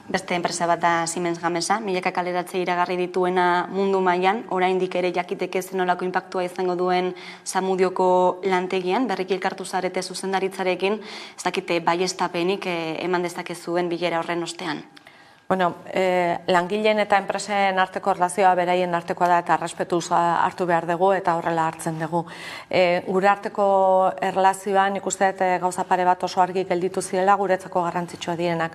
Beste enpresa bat da Siemens Gamesa, milaka kaleratze iragarri dituena mundu mailan, oraindik ere jakiteke zenolako inpaktua izango duen Zamudioko lantegian, berriki elkartu zarete zuzendaritzarekin, ez dakite baieztapenik eman dezakezuen bilera horren ostean. Langileen eta enpresen arteko erlazioa beraien artekoa da eta errespetuz hartu behar dugu eta horrela hartzen dugu. Gure arteko erlazioan ikuste gauza pare bat oso argi gelditu zirela guretzako garrantzitsua direnak.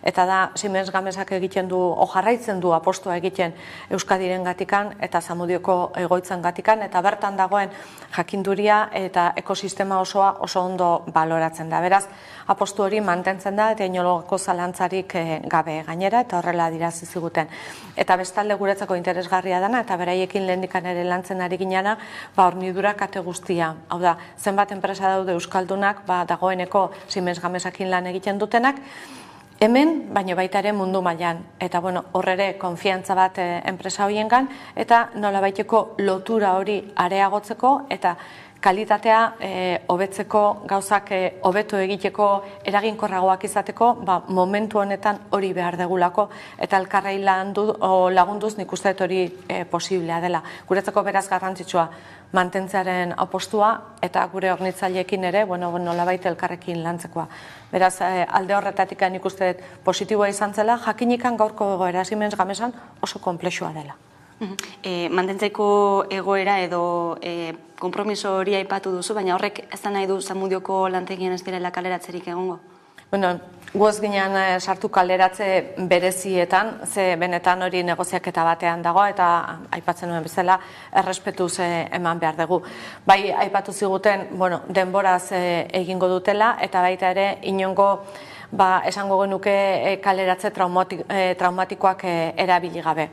Eta da Siemens Gamesak egiten du, jarraitzen du apostua egiten Euskadiren gatikan eta Zamudioko egoitzen gatikan, eta bertan dagoen jakinduria eta ekosistema osoa oso ondo baloratzen da. Beraz, apostu hori mantentzen da eta inologako zalantzarik gabe gainera, eta horrela dirazi ziguten. Eta bestalde guretzako interesgarria dana, eta beraiekin lehendikan ere lantzen ari ginana, hornidura kate guztia. Hau da, zenbat enpresa daude euskaldunak, dagoeneko Siemens Gamesakin lan egiten dutenak, hemen, baina baita ere mundu mailan. Eta hor ere konfiantza bat enpresa horiengan, eta nolabaiteko lotura hori areagotzeko, eta kalitatea hobetzeko, gauzak hobeto egiteko, eraginkorragoak izateko, momentu honetan hori behar degulako, eta elkarrei lagunduz nik uste dut hori posiblea dela. Guretzako beraz garrantzitsua mantentzearen apostua, eta gure hornitzaileekin ere, nolabait elkarrekin lantzekoa. Beraz, alde horretatik nik uste dut positiboa izan zela, jakinikan gaurko egoera Siemens Gamesan oso konplexua dela. Mantentzeko egoera edo konpromiso hori aipatu duzu, baina horrek ez da nahi du Zamudioko lantegian ez direla kaleratzerik egongo? Gu ez ginen sartu kaleratze berezietan, ze benetan hori negoziaketa batean dago, eta aipatzen nuen bezala errespetuz eman behar dugu. Bai, aipatu ziguten, denboraz egingo dutela, eta baita ere inongo esango genuke kaleratze traumatikoak erabili gabe.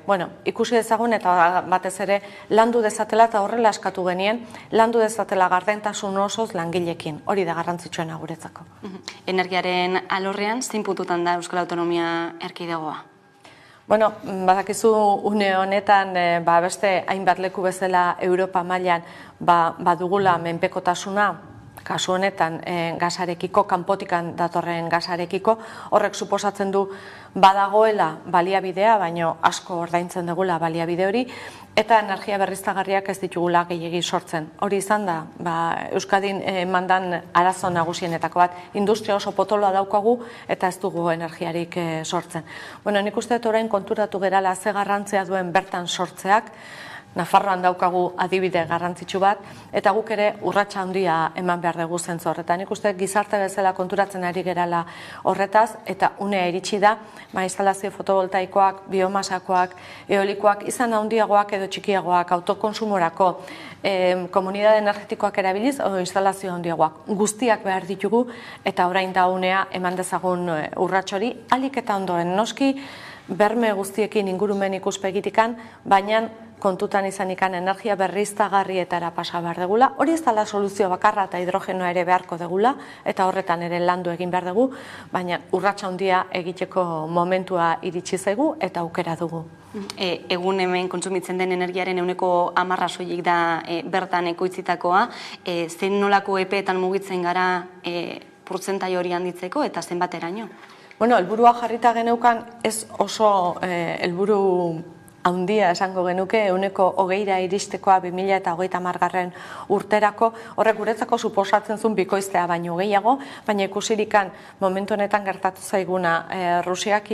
Ikusi dezagun eta batez ere landu dezatela, eta horrela eskatu genien, landu dezatela gardentasun osoz langilekin. Hori da garrantzitsuena guretzako. Energiaren alorrean, zein puntutan da Euskal Autonomia Erkidegoa? Badakizu une honetan beste hainbat leku bezala Europa mailan badugula menpekotasuna, kasu honetan gasarekiko, kanpotikan datorren gasarekiko, horrek suposatzen du badagoela baliabidea, baino asko ordaintzen dugula baliabide hori, eta energia berriztagarriak ez ditugula gehiegi sortzen. Hori izan da, Euskadin mandan arazo nagusienetako bat, industria oso potoloa daukagu eta ez dugu energiarik sortzen. Nik uste dut orain konturatu gerala ze garrantzia duen bertan sortzeak, Nafarroan daukagu adibide garrantzitsu bat, eta guk ere urratsa handia eman behar dugu zentzu horretan. Nik uste gizarte bezala konturatzen ari gerala horretaz, eta unea iritsi da, instalazio fotovoltaikoak, biomasakoak, eolikoak, izan handiagoak edo txikiagoak, autokonsumorako, komunidade energetikoak erabiliz, edo instalazio handiagoak. Guztiak behar ditugu, eta orain da unea eman dezagun urrats hori, ahalik eta ondoen noski, berme guztiekin ingurumen ikuspegitikan, baina kontutan izanikan energia berriztagarrietara pasa behar degula. Hori ez dela soluzio bakarra eta hidrogenoa ere beharko degula, eta horretan ere landu egin behar dugu, baina urratsa handia egiteko momentua iritsi zaigu eta aukera dugu. Egun hemen kontsumitzen den energiaren 10% soilik da bertan ekoitzitakoa, zein nolako epeetan mugitzen gara portzentai hori handitzeko eta zenbateraino? Bueno, helburua jarrita geneukan ez oso helburu handia esango genuke, 20% iristekoa 2030 urterako, horrek guretzako suposatzen zuen bikoiztea baino gehiago, baina ikusirikan momentu honetan gertatu zaiguna Rusiak,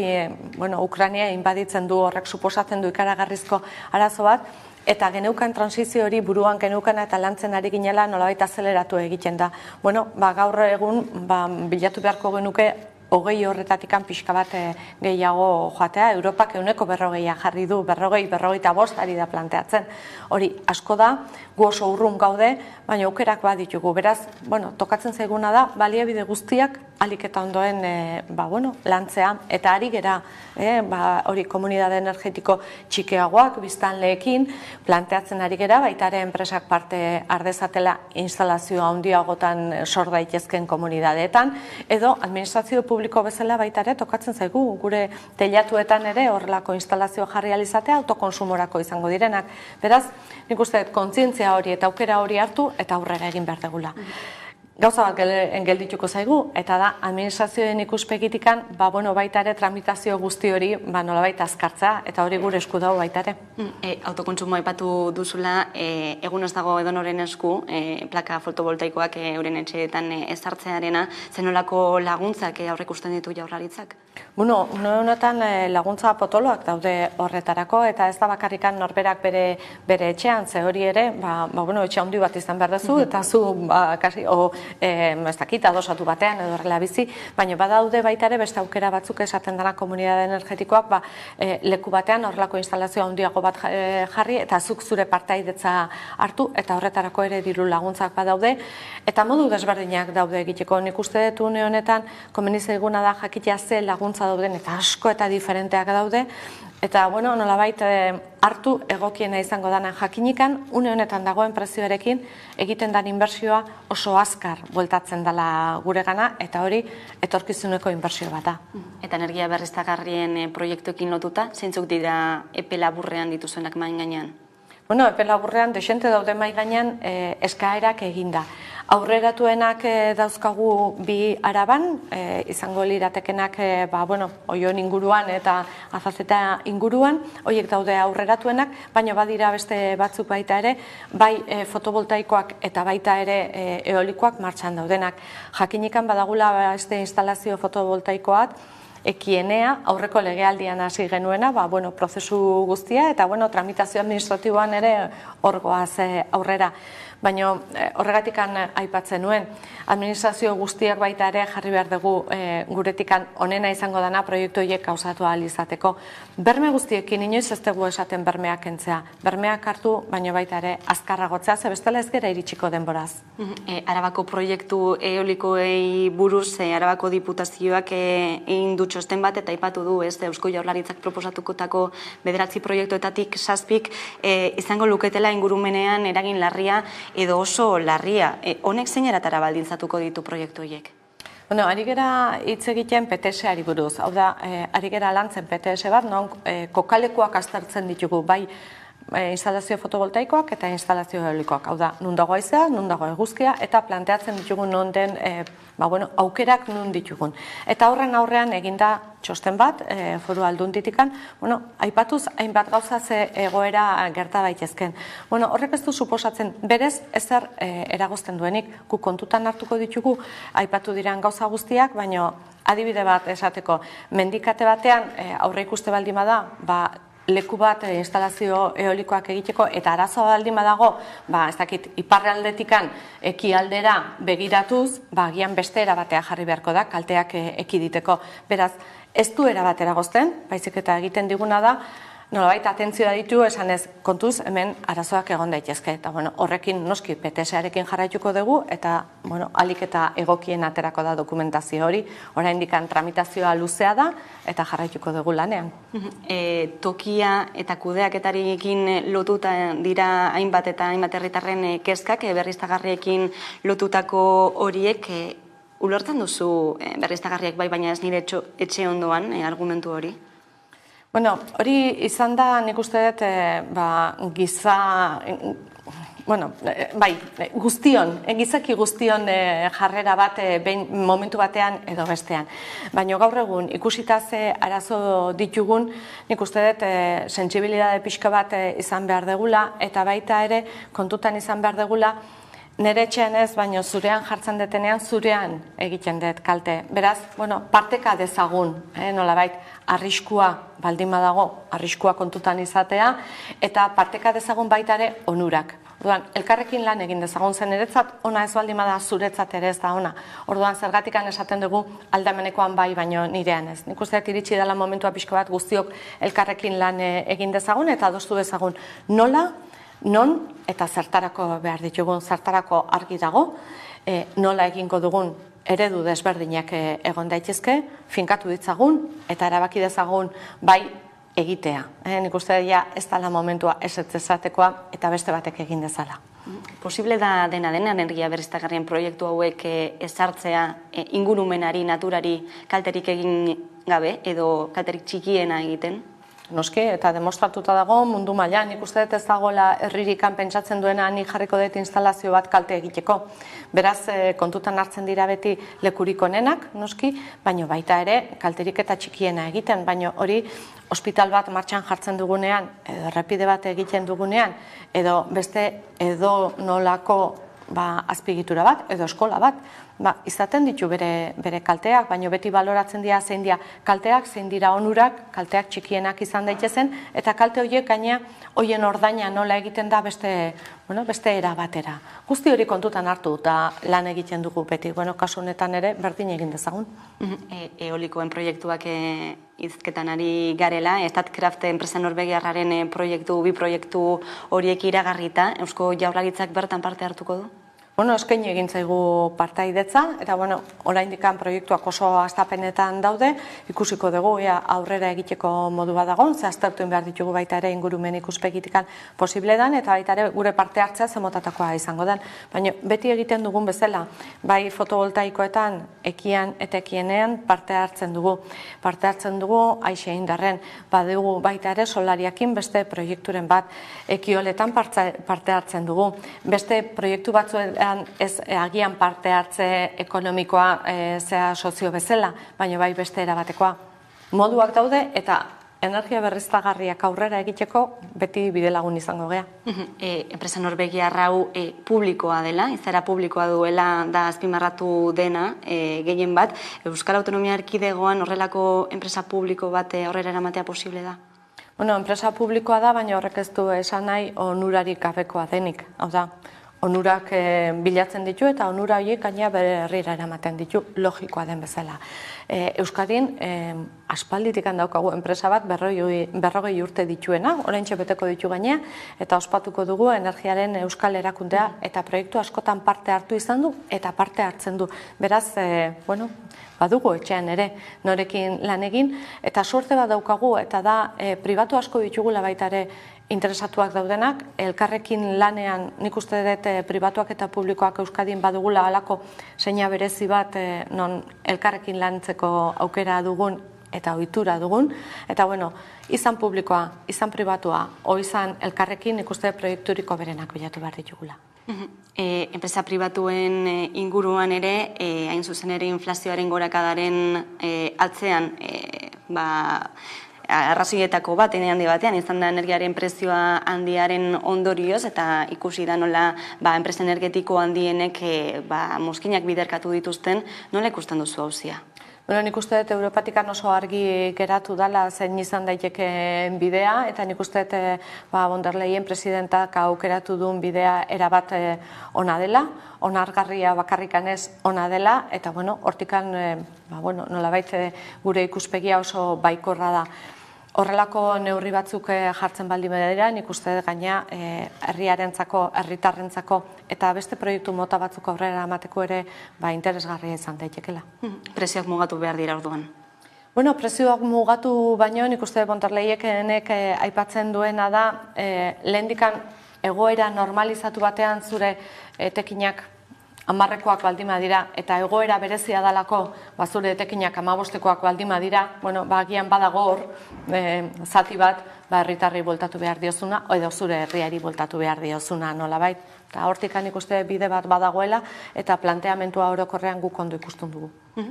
Ukraina inbaditzen du, horrek suposatzen du ikaragarrizko arazo bat, eta geneukan transizio hori buruan geneukan eta lantzen ari ginela nolabait azeleratu egiten da. Gaur egun bilatu beharko genuke 20 horretatikan pixka bat gehiago joatea, Europak 40% jarri du, 40-45 ari da planteatzen. Hori asko da, gu oso urrun gaude, baina aukerak baditugu. Beraz, tokatzen zaiguna da, baliabide guztiak alik eta ondoen lantzea, eta ari gera, hori komunitate energetiko txikiagoak, biztanleekin, planteatzen ari gera, baita ere enpresak parte ardezatela instalazioa handiagotan sor daitezken komunitateetan, edo administrazio publiko bezala baita ere tokatzen zaigu, gure teilatuetan ere horrelako instalazio jarri alizatea autokonsumorako izango direnak. Beraz, nik uste kontzientzia hori eta aukera hori hartu eta aurrera egin behar degula. Gauza bat geldituko zaigu, eta da, administrazioen ikuspegitikan, baita ere tramitazio guzti hori nolabait azkartza, eta hori gure esku dago baita ere. Autokontsumo aipatu duzula, egun ez dago edonoren esku, plaka fotovoltaikoak euren etxeetan ezartzearena, zenolako laguntzak aurreikusten ditu Jaurlaritzak? Honetan laguntza potoloak daude horretarako, eta ez da bakarrikan norberak bere etxean, ze hori ere, etxe handi bat izan behar duzu, eta zu, ez dakit, adosatu batean edo horrela bizi, baina badaude baita ere beste aukera batzuk esaten dara komunitate energetikoak leku batean horrelako instalazio handiago bat jarri eta zuk zure partaidetza hartu eta horretarako ere diru laguntzak badaude eta modu desberdinak daude egiteko. Nik uste dut une honetan komeni zaiguna da jakitea ze laguntza dauden eta asko eta diferenteak daude. Eta, nolabait hartu egokiena izango dana jakinikan, une honetan dagoen prezioarekin egiten dan inbertsioa oso azkar bueltatzen dela guregana, eta hori etorkizuneko inbertsio bat da. Eta energia berriztagarrien proiektuekin lotuta, zeintzuk dira epe laburrean dituzuenak main gainean? Epe laburrean desente daude main gainean eskaerak eginda. Aurreratuenak dauzkagu bi Araban, izango liratekenak Oion inguruan eta Azazeta inguruan, horiek daude aurreratuenak, baina badira beste batzuk baita ere, bai fotovoltaikoak eta baita ere eolikoak martxan daudenak. Jakinikan badagula beste instalazio fotovoltaikoak, ekienea, aurreko legealdian hasi genuena, prozesu guztia, eta tramitazio administratiboan ere horgoaz aurrera. Baina horregatikan aipatzen nuen, administrazio guztiak baita ere jarri behar dugu guretikan onena izango dana proiektu horiek gauzatu ahal izateko. Berme guztiekin inoiz ez dugu esaten bermeak kentzea. Bermeak hartu, baina baita ere azkarragotzea, ze bestela ez gera iritsiko denboraz. Arabako proiektu eolikoei buruz, Arabako diputazioak egin du txosten bat eta aipatu du, Eusko Jaurlaritzak proposatukotako 9 proiektuetatik 7 izango luketela ingurumenean eragin larria edo oso larria. Honek zein eratara baldintzatuko ditu proiektu horiek? Ari gera hitz egiten PTS-ari buruz. Hau da, ari gera lantzen PTS bat, non kokalekuak aztertzen ditugu, bai instalazio fotovoltaikoak eta instalazio eolikoak. Hau da, nun dago haizea, nun dago eguzkia, eta planteatzen ditugun non den aukerak nun ditugun. Eta horren aurrean eginda txosten bat, foru aldunditikan, aipatuz hainbat gauza ze egoera gerta daitezken. Horrek ez du suposatzen berez ezer eragozten duenik, gu kontutan hartuko ditugu, aipatu diren gauza guztiak, baina adibide bat esateko, mendikate batean aurre ikuste baldin bada, leku bat instalazio eolikoak egiteko eta arazoa baldin badago, ez dakit, iparraldetikan ekialdera begiratuz, agian beste erabatea jarri beharko da, kalteak ekiditeko. Beraz, ez du erabatera gozten, baizik eta egiten diguna da, nolabait atentzioa ditu, esan ez, kontuz, hemen arazoak egon daitezke. Eta horrekin noski PTS-arekin jarraituko dugu, eta alik eta egokien aterako da dokumentazio hori, oraindik tramitazioa luzea da, eta jarraituko dugu lanean. Tokia eta kudeaketarekin lotuta dira hainbat eta hainbat herritarren kezkak, berriztagarriekin lotutako horiek, ulertzen duzu berriztagarriak bai, baina ez nire etxe ondoan argumentu hori? Hori izan da, nik uste dut, gizaki guztion jarrera bat momentu batean edo bestean. Baina gaur egun ikusita ze arazo ditugun, nik uste dut sentsibilitate pixka bat izan behar degula, eta baita ere kontutan izan behar degula, nire etxean ez, baina zurean jartzen detenean, zurean egiten dut kalte. Beraz, parteka dezagun, nolabait, arriskua baldin badago, arriskua kontutan izatea, eta parteka dezagun baita ere onurak. Orduan, elkarrekin lan egin dezagun zen eretzat, ona ez baldin bada zuretzat ere ez da ona. Orduan, zergatikan esaten dugu aldamenekoan bai, baino nirean ez. Nik uste iritsi dela momentua pixko bat guztiok elkarrekin lan egin dezagun, eta adostu dezagun nola, non eta zertarako behar ditugun, zertarako argi dago, nola egingo dugun eredu desberdinak egon daitezke, finkatu ditzagun eta erabaki dezagun bai egitea. Nik uste ja ez dela momentua ez ezatekoa eta beste batek egin dezala. Posible da dena energia berriztagarrien proiektu hauek ezartzea ingurumenari, naturari kalterik egin gabe edo kalterik txikiena egiten? Noski, eta demostratuta dago mundu mailan, nik uste dut ez dagoela herririkan pentsatzen duena nik jarriko dut instalazio bat kalte egiteko. Beraz, kontutan hartzen dira beti lekurik onenak, noski, baino baita ere kalterik eta txikiena egiten, baino hori ospital bat martxan jartzen dugunean, edo errepide bat egiten dugunean, edo beste edo nolako azpigitura bat, edo eskola bat, izaten ditu bere kalteak, baina beti baloratzen dira zein dira kalteak, zein dira onurak, kalteak txikienak izan daitezen, eta kalte horiek gaina horien ordaina nola egiten da beste era batera. Guzti hori kontutan hartu eta lan egiten dugu beti, kasu honetan ere berdin egin dezagun. Eolikoen proiektuak hizketan ari garela, Statkraft enpresa norvegiarraren bi proiektu horiek iragarrita, Eusko Jaurlaritzak bertan parte hartuko du? Eskaini egin zaigu partaidetza, eta oraindik proiektuak oso hastapenetan daude, ikusiko dugu aurrera egiteko modu bat dagoen, ze aztertu behar ditugu baita ere ingurumen ikuspegitikan posible den, eta baita ere gure parte hartzea zemotatakoa izango den. Baina beti egiten dugun bezala, bai fotovoltaikoetan, ekian eta ekienean parte hartzen dugu. Parte hartzen dugu aixe indarren, badugu baita ere solariakin beste proiekturen bat, ekioletan parte hartzen dugu. Beste proiektu batzuetan ez agian parte hartze ekonomikoa zea sozio bezala, baina bai beste erabatekoa. Moduak daude eta energia berriztagarriak aurrera egiteko beti bidelagun izango gea. Enpresa norvegiarra hau publikoa dela, izaera publikoa duela da azpimarratu dena, gehien bat. Euskal Autonomia Erkidegoan horrelako enpresa publiko bat aurrera eramatea posible da? Enpresa publikoa da, baina horrek ez du esan nahi onurarik gabekoa denik. Hau da, onurak bilatzen ditu eta onura horiek gaina berrira eramaten ditu, logikoa den bezala. Euskadin aspalditik daukagu enpresa bat 40 urte dituena, oraintxe beteko ditu gainea, eta ospatuko dugu energiaren euskal erakundea eta proiektu askotan parte hartu izan du eta parte hartzen du. Beraz, badugu etxean ere norekin lan egin, eta suerte bat daukagu eta da pribatu asko ditugula baita ere interesatuak daudenak, elkarrekin lanean nik uste dut pribatuak eta publikoak Euskadin badugula halako seina berezi bat non elkarrekin lantzeko aukera dugun eta ohitura dugun, eta izan publikoa, izan pribatua, o izan elkarrekin nik uste proiekturiko berenak bilatu behar ditugula. Enpresa pribatuen inguruan ere, hain zuzen ere inflazioaren gorakadaren atzean, arrazoietako bat, handi batean, izan da energiaren prezioa handiaren ondorioz, eta ikusi da nola enpresa energetiko handienek mozkinak biderkatu dituzten, nola ikusten duzu hauzia? Nik uste dut Europatikan oso argi geratu dela zein izan daiteke bidea, eta nik uste dut von der Leyen presidentak aukeratu duen bidea erabat ona dela, onargarria bakarrikan ez ona dela, eta hortikan nolabait gure ikuspegia oso baikorra da. horrelako neurri batzuk jartzen baldin badira, nik uste gaina herriarentzako, herritarrentzako eta beste proiektu mota batzuk aurrera emateko ere interesgarria izan daitekeela. Prezioak mugatu behar dira orduan. Bueno, prezioak mugatu baino, nik uste Bontarleiekenek aipatzen duena da, lehendikan egoera normalizatu batean zure etekinak 10-koak baldin badira, eta egoera berezia dalako, zure etekinak 15-koak baldin badira, agian badago hor, zati bat, herritarri bueltatu behar diozuna, edo zure herriari bueltatu behar diozuna nolabait. Eta hortik nik uste bide bat badagoela, eta planteamentua orokorrean guk ondo ikusten dugu.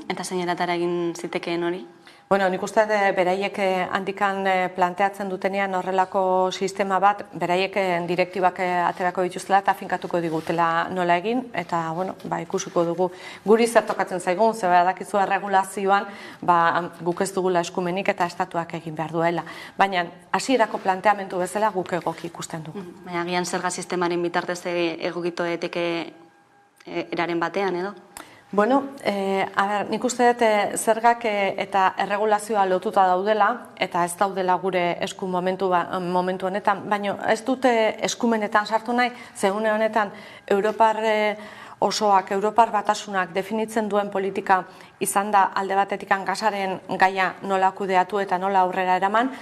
Eta zein eratara egin zitekeen hori? Bueno, nik uste beraiek handikan planteatzen dutenean horrelako sistema bat, beraiek direktibak aterako dituztela eta finkatuko digutela nola egin, eta ikusiko dugu guri zer tokatzen zaigun, ze badakizu erregulazioan guk ez dugula eskumenik eta estatuak egin behar duela. Baina hasierako planteamendu bezala guk egoki ikusten dugu. Baina agian zerga sistemaren bitartez egokitu daiteke eraren batean edo? Bueno, nik uste dut zergak eta erregulazioa lotuta daudela, eta ez daudela gure esku momentu honetan, baina ez dute eskumenetan sartu nahi, zegune honetan Europar osoak, Europar batasunak definitzen duen politika izan da alde batetik gasaren gaia nola kudeatu eta nola aurrera eraman,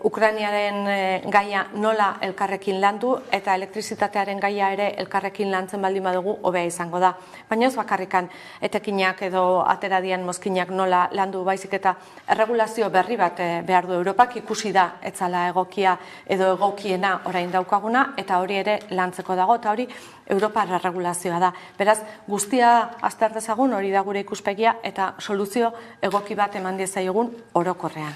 Ukrainiaren gaia nola elkarrekin landu eta elektrizitatearen gaia ere elkarrekin lantzen baldin badugu hobea izango da. Baina ez bakarrikan etekinak edo ateradian mozkinak nola landu baizik eta erregulazio berri bat behar du Europak, ikusi da etzala egokia edo egokiena orain daukaguna eta hori ere lantzeko dago eta hori Europar erregulazioa da. Beraz, guztia azter dezagun hori da gure ikuspegia eta soluzio egoki bat eman diezaiogun orokorrean.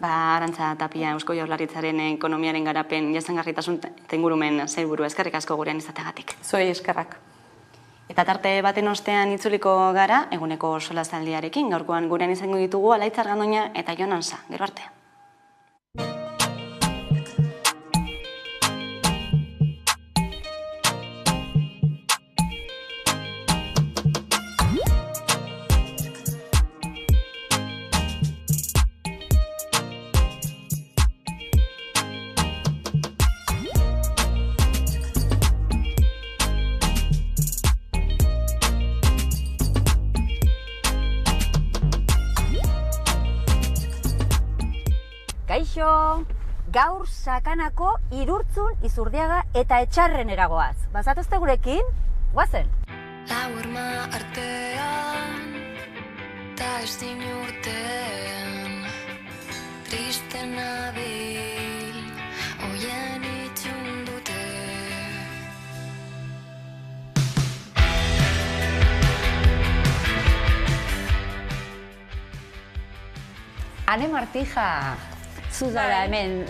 Arantza Tapia, Eusko Jaurlaritzaren ekonomiaren garapen jasangarritasun eta ingurumen sailburu, eskerrik asko gurean izateagatik. Zuei eskerrak. Eta tarte baten ostean itzuliko gara, eguneko solazaldiarekin, gaurkoan gurean izango ditugu Alaitz Argandoña eta Jon Ansa. Gero arte. Kaixo, gaur sakanako Irurtzun, Izurdiaga eta Etxarren eragoaz. Bazatuzte gurekin? Guazen! Lau horma artean, ta ezin urtean, tristen nabil, oien itxun dute. Ane Martija! Zu zara hemen,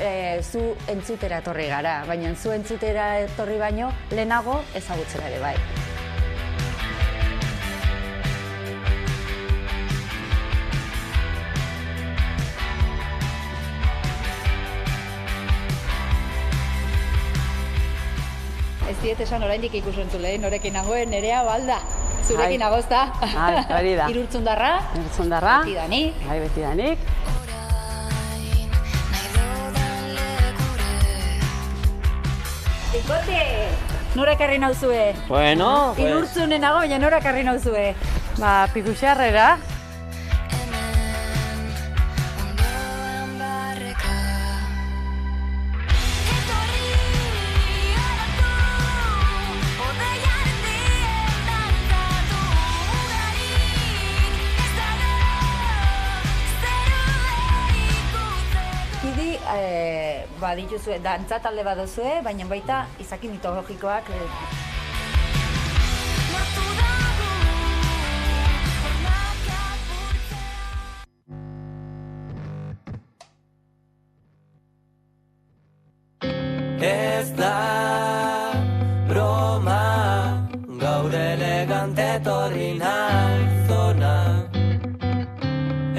zu entzutera etorri gara, baina zu entzutera etorri baino lehenago ezagutzera ere bai. Ez diet esan oraindik ikusentzule, norekin nagoen, Nerea Balda. Zurekin agozta. Hori da. Irurtzundarra. Irurtzundarra. Betidanik. Bai, betidanik. Ikote! Nora ekarri nauzue? Bueno, pues... Irurtzunen nago, baina nora ekarri nauzue? Pikuxarrera. Dituzue, dantza talde bat duzue, baina baita izaki mitologikoak. Ez da broma, gaur elegante torri naizona.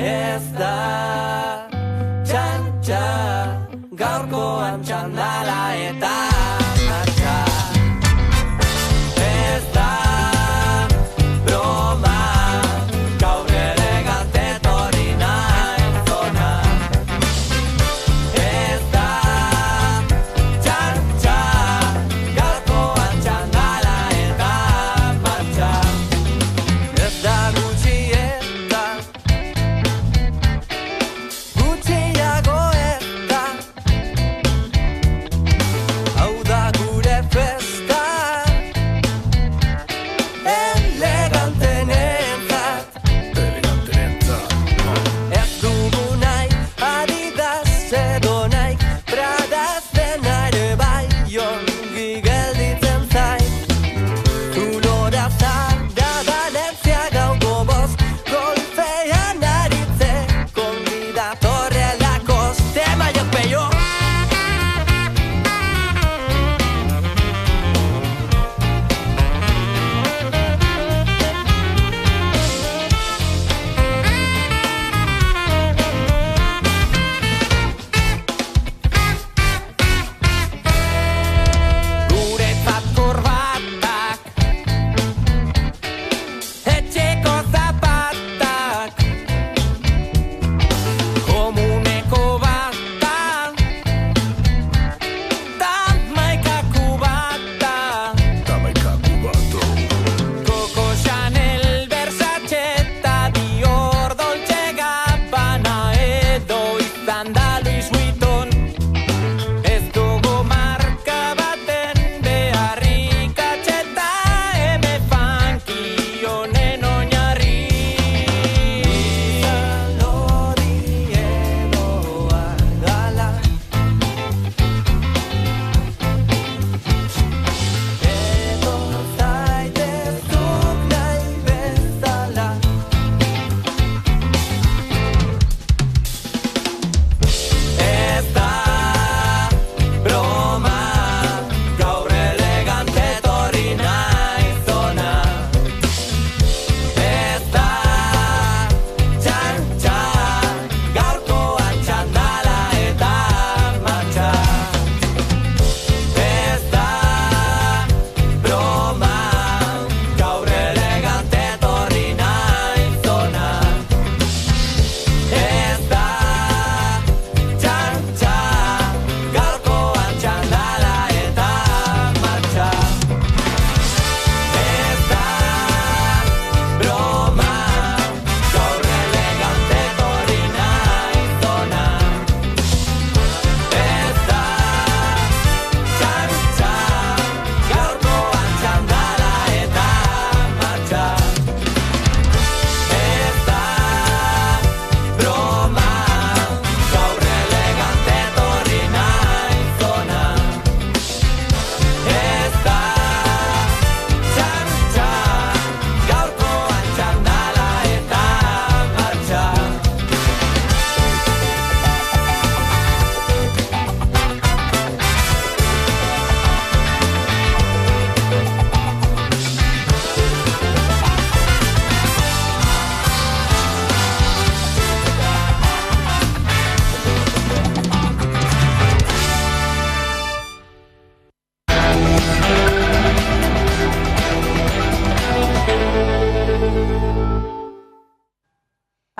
Ez da txantxa, gaurkoan txandala eta martxa. Ez da broma, gaur elegante torri naizona.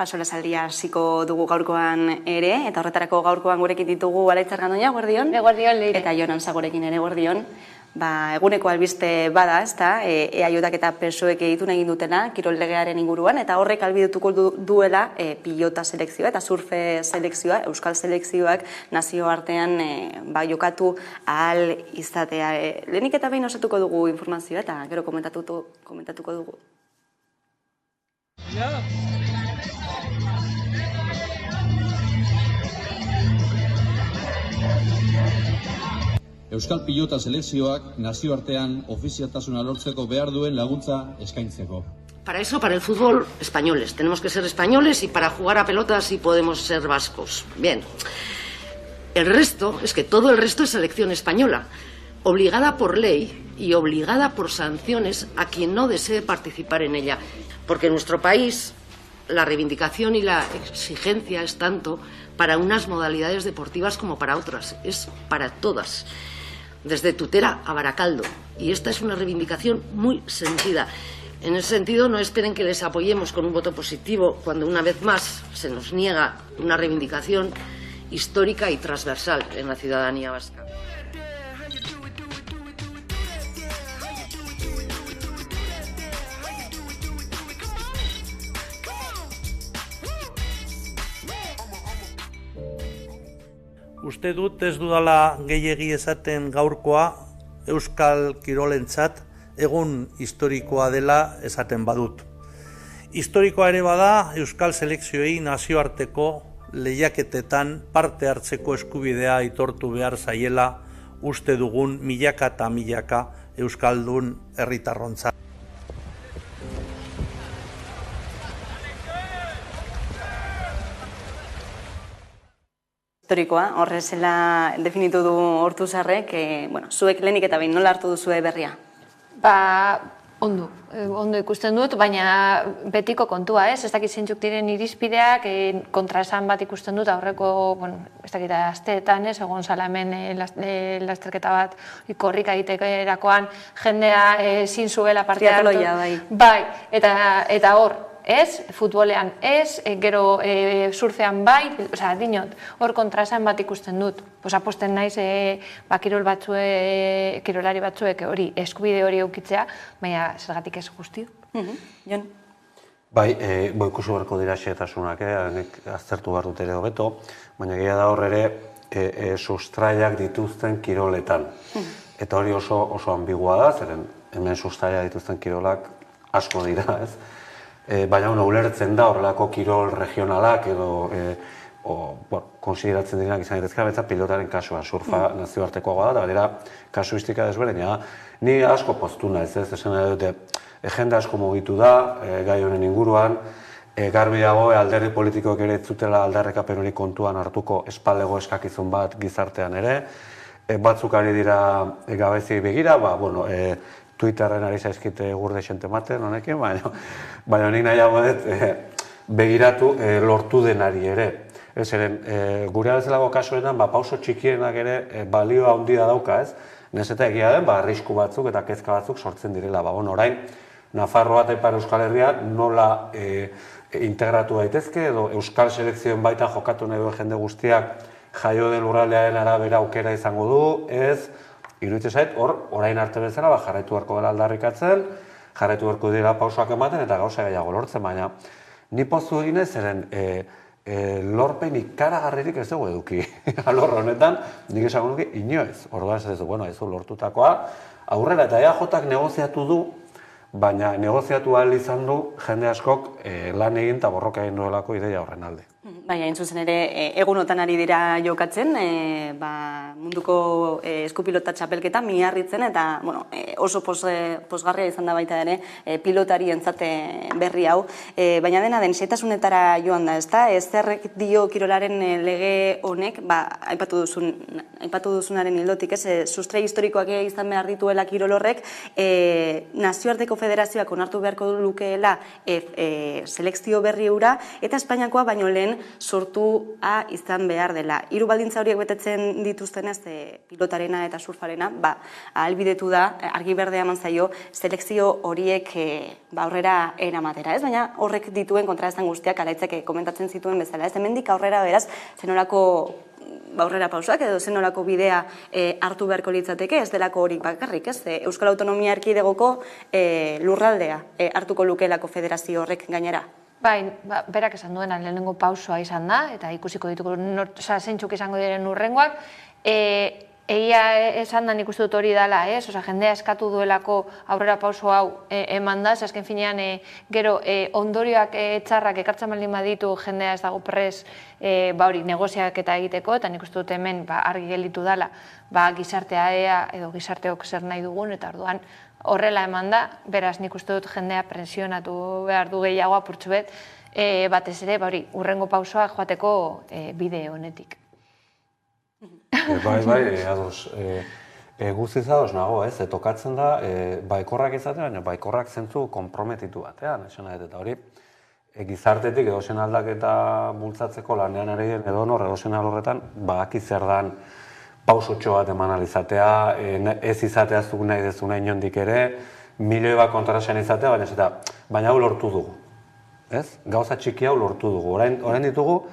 Solasaldia hasiko dugu gaurkoan ere, eta horretarako gaurkoan gurekin ditugu Alaitz Argandoña, guardion. Guardion, Leire. Eta Jon Ansagorekin ere, guardion. Eguneko albiste bada, ezta, EAJak eta PSOEk egitun egin dutena, kirol legearen inguruan, eta horrek albidetuko duela pilota selekzioa eta surfe selekzioa, euskal selekzioak nazioartean jokatu ahal izatea. Lehenik eta behin osatuko dugu informazioa, eta gero komentatuko dugu. Euskal pilota selekzioak nazioartean ofizialtasuna lortzeko behar duen laguntza eskaintzeko. Para eso, para el fútbol, españoles. Tenemos que ser españoles y para jugar a pelota sí podemos ser vascos. Bien. El resto, es que todo el resto es selección española, obligada por ley y obligada por sanciones a quien no desee participar en ella. Porque en nuestro país la reivindicación y la exigencia es tanto para unas modalidades deportivas como para otras. Es para todas. Desde Tutera a Baracaldo. Y esta es una reivindicación muy sentida. En ese sentido, no esperen que les apoyemos con un voto positivo cuando una vez más se nos niega una reivindicación histórica y transversal en la ciudadanía vasca. Uste dut ez dudala gehiegi esaten gaurkoa euskal kirolentzat egun historikoa dela esaten badut. Historikoa ere bada euskal selekzioei nazioarteko lehiaketetan parte hartzeko eskubidea aitortu behar zaiela uste dugun milaka eta milaka euskaldun herritarrontzat. Historikoa, horrezela definitu du Ortuzarrek, zuek lehenik eta behin nola hartu duzue berria? Ondo ikusten dut, baina betiko kontua, ez dakit zeintzuk diren irizpideak, kontraesan bat ikusten dut, aurreko, ez dakit asteetan, egon zala hemen lasterketa bat korrika egiterakoan, jendea ezin zuela parte hartu. Triatloia, bai. Eta hor, ez, futbolean ez, gero surfean bai, dinot, hor kontraesan bat ikusten dut. Aposten naiz kirolari batzuek hori, eskubide hori eukitzea, baina zergatik ez guztio. Jon? Bai, ikusi beharko dira xehetasunak, aztertu behar dut ere hobeto, baina gehiago da hor ere sustraiak dituzten kiroletan. Eta hori oso ambigua da, zeren hemen sustraiak dituzten kirolak asko dira, ez? Baina ulertzen da horrelako kirol regionalak edo konsideratzen direnak izan daitezke, betza pilotaren kasua, surfa nazioartekoa da, badera kasuistika desberdina. Ni asko poztu naiz, esan nahi dute, jende asko mugitu da, gai honen inguruan, garbi dago alderdi politikoek ere ez zutela aldarrikapen hori kontuan hartuko espaldego eskakizun bat gizartean ere, batzuk ari dira gabeziei begira, Twitterren ari zaizkite gurde xente maten honekin, baina nik nahiago dut begiratu lortu denari ere. Gure bezalako kasuetan pauso txikienak ere balioa handia dauka, ez? Nez eta egia den, arrisku batzuk eta kezka batzuk sortzen direla. Orain, Nafarroa eta Ipar Euskal Herria nola integratu daitezke edo euskal selekzioen baita jokatu nahi duen jende guztiak jaio den lurraldearen arabera aukera izango du, ez? Iruditzen zait, orain arte bezala jarraitu beharko dela aldarrikatzen, jarraitu beharko dira pausoak ematen eta gauza gehiago lortzen, baina ni pozu egin ez zeren lorpen ikaragarririk ez dugu eduki. Alor honetan, nik esango nuke inoiz. Orduan ez dugu, ez du lortutakoa. Aurrera eta EAJak negoziatu du, baina negoziatu ahal izan du jende askok lan egin eta borroka egin duelako ideia horren alde. Baina, zuzen ere, egunotan ari dira jokatzen, munduko eskupilota txapelketa miarritzen eta oso posgarria izan da baita ere pilotari entzate berri hau. Baina dena den, xetasunetara joan da, ezta? Zerrek dio kirolaren lege honek, aipatu duzunaren hildotik, sustrai historikoak izan behar dituela kirol horrek, nazioarteko federazioak onartu beharko lukeela selekzio berri hura, eta Espainiakoa baino lehen sortua izan behar dela. 3 baldintza horiek betetzen dituztenez, pilotarena eta surfarena, ahalbidetu da, argi berdea eman zaio, selekzio horiek aurrera eramatera, ez? Baina horrek dituen kontraesan guztiak Alaitzek komentatzen zituen bezala, ez? Hemendik aurrera beraz, zenolako aurrera pausak edo zenolako bidea hartu beharko litzateke, ez delako horik bakarrik, ez? Euskal Autonomia Erkidegoko lurraldea hartuko lukelako federazio horrek gainera. Bai, berak esan duena lehenengo pausoa izan da, eta ikusiko dituko zeintzuk izango diren urrengoak. Egia esan da nik uste dut hori dela, jendea eskatu duelako aurrera pauso hau eman da, azken finean gero ondorioak txarrak ekartzen baldin baditu jendea ez dago prez negoziak eta egiteko, eta nik uste dut hemen argi gelditu dela gizartea edo gizarteok zer nahi dugun, eta orduan horrela eman da, beraz nik uste dut jendea presionatu behar du gehiago apurtxu bet, batez ere urrengo pausoa joateko bide honetik. Bai, ados. Guztiz ados nago, ez? Tokatzen da, baikorrak izatea, baina baikorrak zentzu komprometitu batean, esan eta hori, gizartetik edozen aldaketa bultzatzeko lanean ari den edozen alorretan, badaki zer dan pausotxo bat eman alizatea, ez izatea zuk nahi dezuna inondik ere, milioi bat kontrasan izatea, baina hau lortu dugu. Gauza txiki hau lortu dugu. Orain ditugu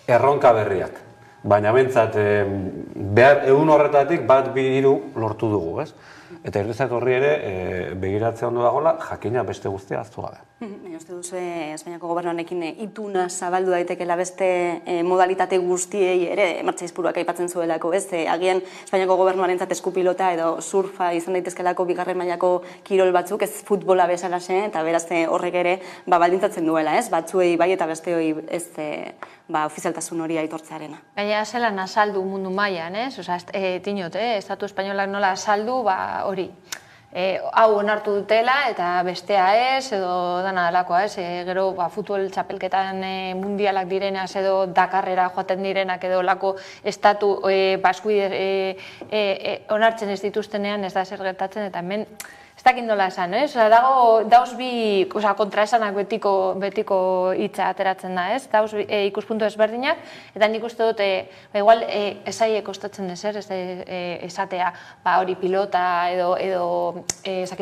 erronka berriak. Baina bentsat, behar egun horretatik bat bi hiru lortu dugu, ez? Eta iruditzait horri ere, begiratzea ondo dagoela, jakina beste guztia aztu gabe. Baina uste duzu Espainiako gobernuarekin ituna zabaldu daitekela beste modalitate guztiei ere, Martxa Izpuruak aipatzen zuelako, ez? Agian Espainiako gobernuarentzat eskupilota edo surfa izan daitezkelako bigarren mailako kirol batzuk, ez futbola bezalaxe, eta beraz horrek ere baldintzatzen duela, ez? Batzuei bai eta besteoi ez ofizialtasun hori aitortzearena. Baina zelan azaldu mundu mailan, ez? Tinot, Estatu Espainolak nola azaldu, hori, hau onartu dutela eta bestea ez, edo dana delakoa ez, gero futbol txapelketan mundialak direnaz edo Dakarrera joaten direnak edo lako estatu baskuide onartzen ez dituztenean ez da zer gertatzen, eta hemen ez dakit nola esan, ez? Dauz bi kontraesanak betiko hitza ateratzen da, ez? Dauz ikuspuntu ezberdinak, eta nik uste dut, igual esaie kostatzen ezer, esatea hori pilota edo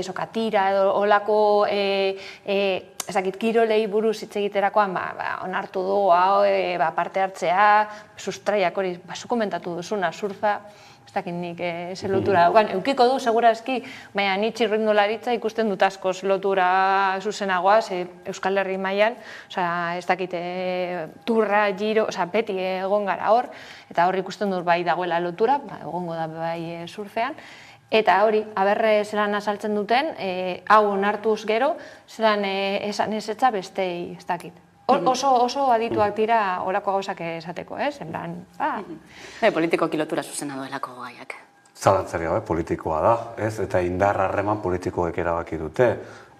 sokatira edo olako kirolei buruz hitz egiterakoan onartu dugu parte hartzea, sustraiak hori, zu komentatu duzuna, surfa, ez dakit nik ze lotura daukan. Eukiko du, segurazki, baina ni txirrindularitza ikusten dut askoz lotura zuzenagoaz Euskal Herri mailan, ez dakit turra, giro, beti egon gara hor, eta hor ikusten dut bai dagoela lotura, egongo da bai surfean, eta hori, aberre zelan azaltzen duten, hau onartuz gero, zelan esan ezetza bestei, ez dakit. Oso adituak dira horako gauzak esateko, ez? Politiko kilotura zuzena duelako gaiak. Zalantzari gabe, politikoa da, ez? Eta indar harreman politikoek erabaki dute.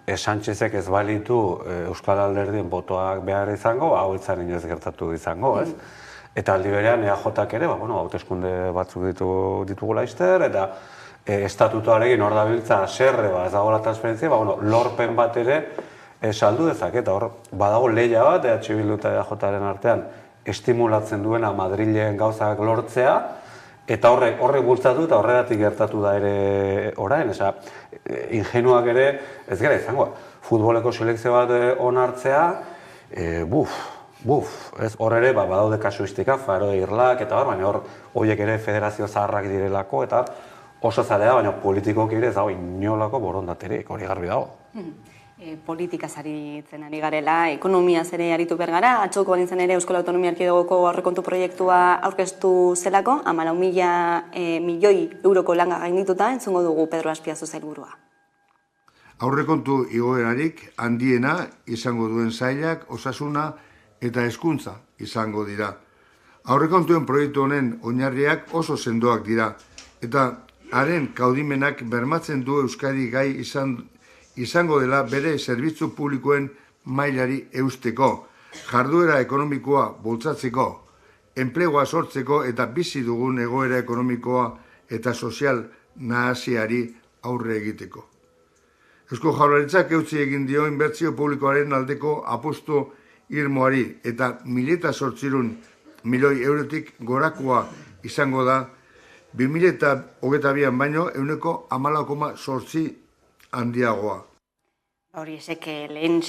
Sánchezek ez balitu Euskal Alderdien botoak behar izango, hau etzan inoiz gertatu izango, ez? Eta aldi berean EAJak ere, hauteskunde batzuk ditugu laizter, eta estatutoarekin hor dabiltza serre, ez dagoela transferentzia, lorpen bat ere saldu dezak, eta hor, badago lehia bat, EH Bildu eta EAJaren artean, estimulatzen duena Madrilen gauzak lortzea, eta horrek bultzatu eta horregatik gertatu da ere orain, ingenuak ere, ez gara izango, futboleko selekzio bat onartzea, hor ere, badaude kasuistika, Faroe Irlak, eta baina hor, horiek ere federazio zaharrak direlako, eta oso zarea, baina politikok ere ez dago inolako borondaterik, hori garbi dago. Politikaz aritzen ari garela, ekonomiaz ere aritu bergara, atxoko balintzen ere Euskal Autonomia Erkidegoko aurrekontu proiektua aurkeztu zelako, 14.000 milioi euroko langa gaindituta, entzungo dugu Pedro Azpiazu sailburua. Aurrekontu igoerarik handiena izango duen sailak osasuna eta hezkuntza izango dira. Aurrekontuen proiektu honen oinarriak oso sendoak dira, eta haren kaudimenak bermatzen du Euskadi gai izango dela bere zerbitzu publikoen mailari eusteko, jarduera ekonomikoa bultzatzeko, enplegua sortzeko eta bizi dugun egoera ekonomikoa eta sozial nahasiari aurre egiteko. Eusko Jaurlaritzak eutsi egin dio inbertsio publikoaren aldeko apustu irmoari eta 1.800 milioi eurotik gorakoa izango da 2022an baino 14,8 handiagoa. Hori esek lehen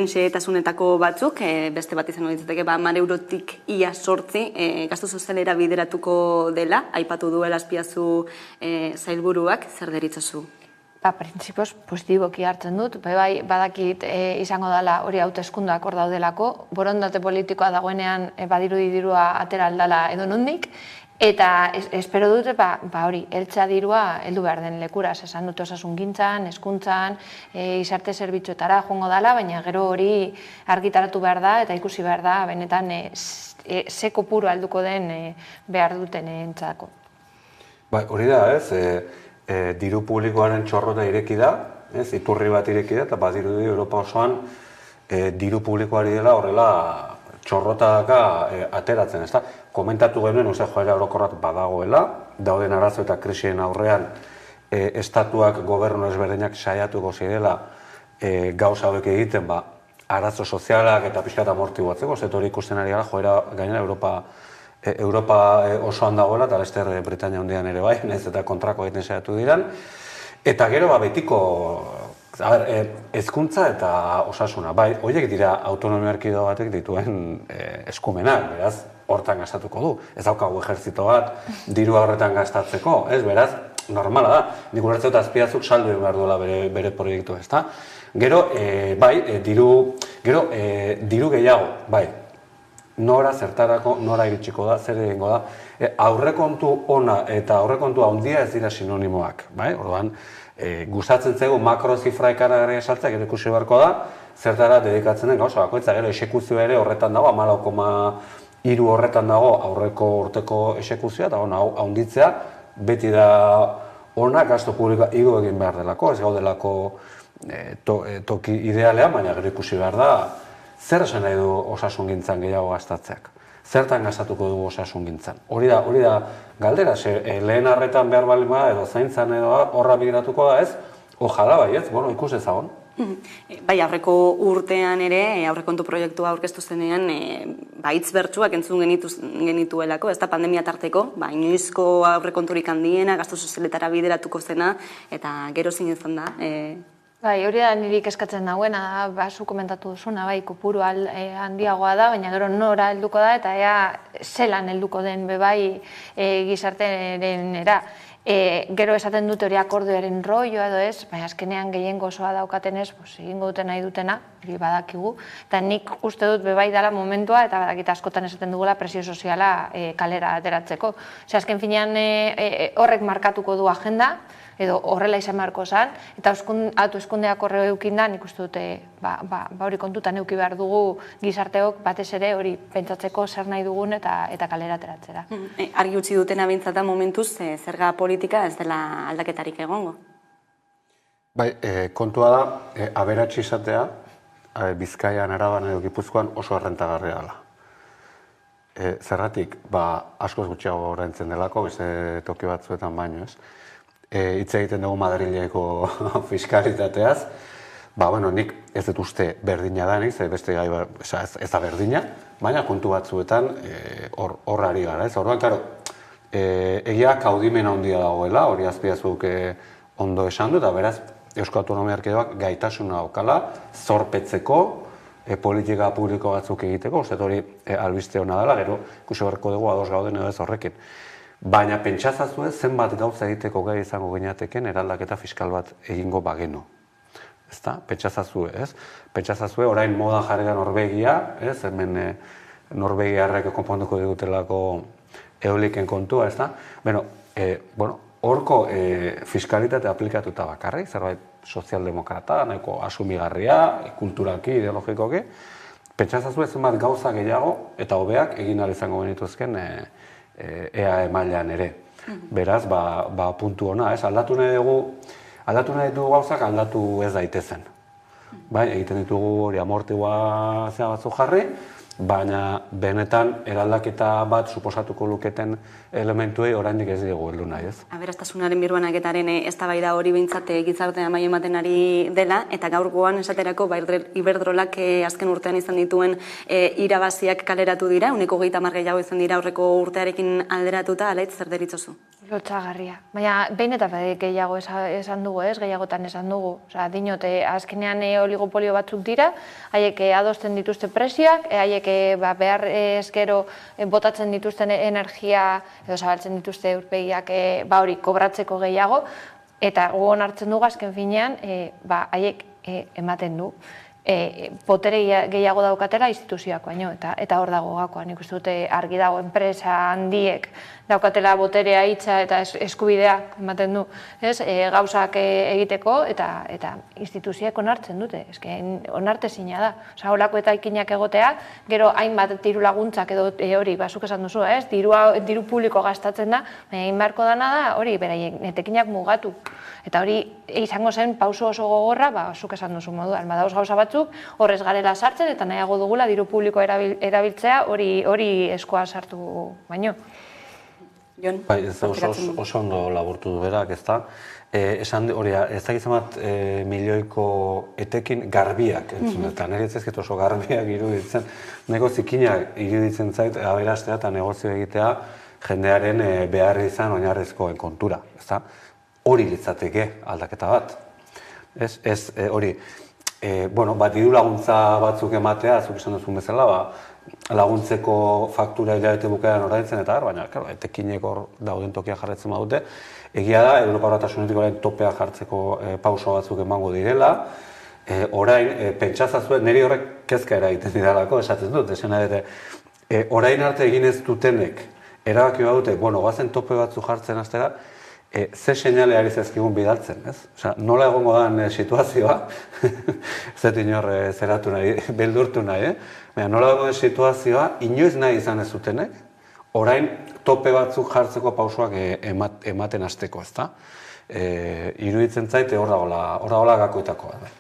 xehetasunetako batzuk, beste bat izango ditzateke, 10 eurotik ia 8 gastu sozialera bideratuko dela, aipatu duela Azpiazu sailburuak, zer deritzozu? Printzipioz positiboki hartzen dut, bai badakit izango dela hori hauteskundeak hor daudelako, borondate politikoa dagoenean badirudi dirua atera aldala edo nondik, eta espero dute hori, heltzea dirua heldu behar den lekura, esan dute osasungintzan, hezkuntzan, gizarte zerbitzuetara joango dela, baina gero hori argitaratu behar da eta ikusi behar da benetan ze kopuru helduko den behar duten entzako. Hori da, diru publikoaren txorrota ireki da, iturri bat ireki da, eta badirudi Europa osoan diru publikoari dela horrela txorrotaka ateratzen, ezta? Komentatu genuen, joera orokorrat badagoela, dauden arazo eta krisien aurrean estatuak, gobernu ezberdinak saiatuko zirela gauza hauek egiten, arazo sozialak eta pixka eta amortibatzeko, zet hori ikusten ari gara, joera gainera Europa osoan dagoela, eta Lester Britania hundian ere bai, nahiz eta kontrako egiten saiatu diran. Eta gero betiko hezkuntza eta osasuna, bai, horiek dira autonomia erkidego batek dituen eskumenak, beraz, hortan gastatuko du. Ez daukagu ejertzito bat, diru horretan gastatzeko, ez, beraz, normala da. Nik ulertzen dut Azpiazuk saldu egin behar duela bere proiektu, ezta? Gero, bai, diru gehiago, bai, nora zertarako, nora iritsiko da, zer egingo da. Aurrekontu ona eta aurrekontu handia ez dira sinonimoak, bai? Orduan, gustatzen zaigu makrozifra ikaragarria esaltzea, gero ikusi beharko da, zertara dedikatzen den gauza bakoitza, gero esekuzioa ere horretan dago, 14,3 horretan dago aurreko urteko esekuzioa, eta hau handitzea, beti da ona gastu publikoa igo egin behar delako, ez gaudelako toki idealean, baina gero ikusi behar da, zer esan nahi du osasungintzan gehiago gastatzeak? Zertan gastatuko dugu osasungintzan? Hori da galdera, lehen arretan behar bali edo zaintzan edo horra bigiratuko da ez, ojala bai ez, ikus ezagon. Bai, aurreko urtean ere, aurrekontu proiektua aurkeztu zenean, hitz bertsuak entzun genituelako, ez da pandemia tarteko, inoizko aurrekonturik handiena, gastu sozialetara bideratuko zena, eta gero zinezan da. Bai, hori da nirik eskatzen dagoena, zu komentatu duzuna, bai, kopuru handiagoa da, baina gero nora helduko da, eta ea zelan helduko den bai gizarterenera. Gero esaten dute hori akordioaren rolloa edo ez, baina azkenean gehiengo osoa daukatenez, egingo duten nahi dutena, hori badakigu, eta nik uste dut bai dela momentua, eta badakit askotan esaten dugula presio soziala kalera ateratzeko. Azken finean horrek markatuko du agenda, edo horrela izan beharko zen, eta autoeskundeak horre eukin da, nik uste dute hori kontutan euki behar dugu gizarteok batez ere hori pentsatzeko zer nahi dugun eta kalera ateratzera. Argi utzi dutena bintzata momentuz zerga politika ez dela aldaketarik egongo? Bai, kontua da, aberatsi izatea, Bizkaian, Araban edo Gipuzkoan oso errentagarria dela. Zergatik, askoz gutxiago oraintzen delako, beste toki batzuetan baino ez. Hitz egiten dugu Madrileko fiskalitateaz, nik ez dut uste berdina da nik, beste gai ez da berdina, baina kontu batzuetan horrari gara, ez? Orduan, karo, egia kaudimen handia dagoela, hori Azpiazuk ondo esan du, eta beraz, Eusko Autonomia Erkidegoak gaitasuna daukala, zorpetzeko, politika publiko batzuk egiteko, uste hori albiste hona dela, gero ikusi beharko dugu ados gauden edo ez horrekin. Baina pentsazazue zenbat gauza egiteko gai izango ginateken eraldaketa fiskal bat egingo bagenu. Ezta? Pentsazazue, ez? Pentsazazue orain modan jarri da Norvegia, ez? Hemen Norvegiarrek konponduko digutelako eoliken kontua, ezta? Horko fiskalitate aplikatuta bakarrik, zerbait sozialdemokrata, nahiko asumigarria, kulturalki, ideologikoki, pentsazazue zenbat gauza gehiago eta hobeak egin ahal izango genituzken EAE mailan ere. Beraz, puntu hona, ez? Aldatu nahi dugu gauzak aldatu ez daitezen. Egiten ditugu hori amortigua zea batzuk jarri, baina benetan eraldaketa bat suposatuko luketen elementuei oraindik ez diegu heldu nahi, ez? Aberastasunaren birbanaketaren eztabaida hori behintzat gizartean amaitu ematen ari dela, eta gaurkoan esaterako Iberdrolak azken urtean izan dituen irabaziak kaleratu dira, 30% gehiago izan dira aurreko urtearekin alderatuta, alaitz zer deritzozu? Lotsagarria. Baina behin eta gehiago esan dugu, gehiagotan esan dugu. Osa, dinote, azkenean oligopolio batzuk dira, haiek adosten dituzte prezioak, haiek behar eskero botatzen dituzten energia, edo zabaltzen dituzte urpegiak hori kobratzeko gehiago, eta gogon hartzen dugu azken finean, haiek ematen du. Botere gehiago daukatela instituzioak baino, eta hor dago gakoa. Nik uste dute argi dago enpresa handiek daukatela boterea hitza eta eskubidea ematen du, gauzak egiteko eta instituzioak onartzen dute. Onartezina da. Holako eta ikinak egotea, gero hainbat diru laguntzak edo hori, zuk esan duzu, diru publiko gastatzen da, egin beharko dana da, hori, beraien etekinak mugatu. Eta hori izango zen pauso oso gogorra, zuk esan duzu moduan, badauz gauza batzuk, horrez garela sartzen eta nahiago dugula diru publiko erabiltzea hori eskoa sartu baino. Bai, ez da oso ondo laburtu du berak, ez da. Esan hori, ez dakitzen bat milioiko etekin garbiak, eta nire ezkezket oso garbiak iruditzen, neko zikinak iruditzen zait aberastea eta negozio egitea jendearen behar izan oinarrizkoen kontura, ez da. Hori litzateke aldaketa bat. Ez hori, diru laguntza batzuk ematea, zuk esan duzun bezala, laguntzeko faktura hilabete bukaeran ordaintzen eta baina, etekinek hor dauden tokia jarretzen badute. Egia da, Europa Batasunetik orain topea jartzeko pauso batzuk emango direla. Orain, pentsazazue, niri horrek kezka eragiten didalako, esatzen dut, orain arte egin ez dutenek erabaki badute, goazen tope batzuk jartzen hastera, ze seinale ari zezkigun bidaltzen, ez? Nola egongo dan situazioa, ez dut inor zeratu nahi, beldurtu nahi, nola egongo den situazioa, inoiz nahi izan ez zutenek, orain tope batzuk jartzeko pausoak ematen hasteko, ez da? Iruditzen zaite hor dagoela gakoetakoa.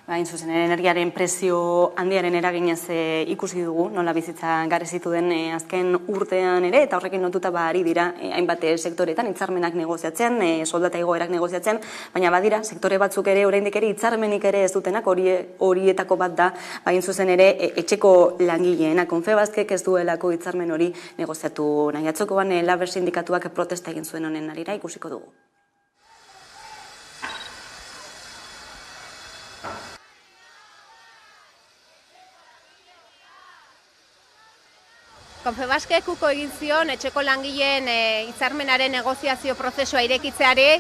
Hain zuzen, energiaren prezio handiaren eraginez ikusi dugu, nola bizitza garezitu den azken urtean ere, eta horrekin lotuta ari dira hainbat sektoretan hitzarmenak negoziatzen, soldata igoerak negoziatzen, baina badira sektore batzuk ere oraindik ere hitzarmenik ere ez dutenak, horietako bat da, hain zuzen ere etxeko langileena. Confebaskek ez duelako hitzarmen hori negoziatu nahi. Atzokoan Laber sindikatuak protesta egin zuen honen arira, ikusiko dugu. Confebaskek uko egin zion etxeko langileen hitzarmenaren negoziazio prozesua irekitzeari,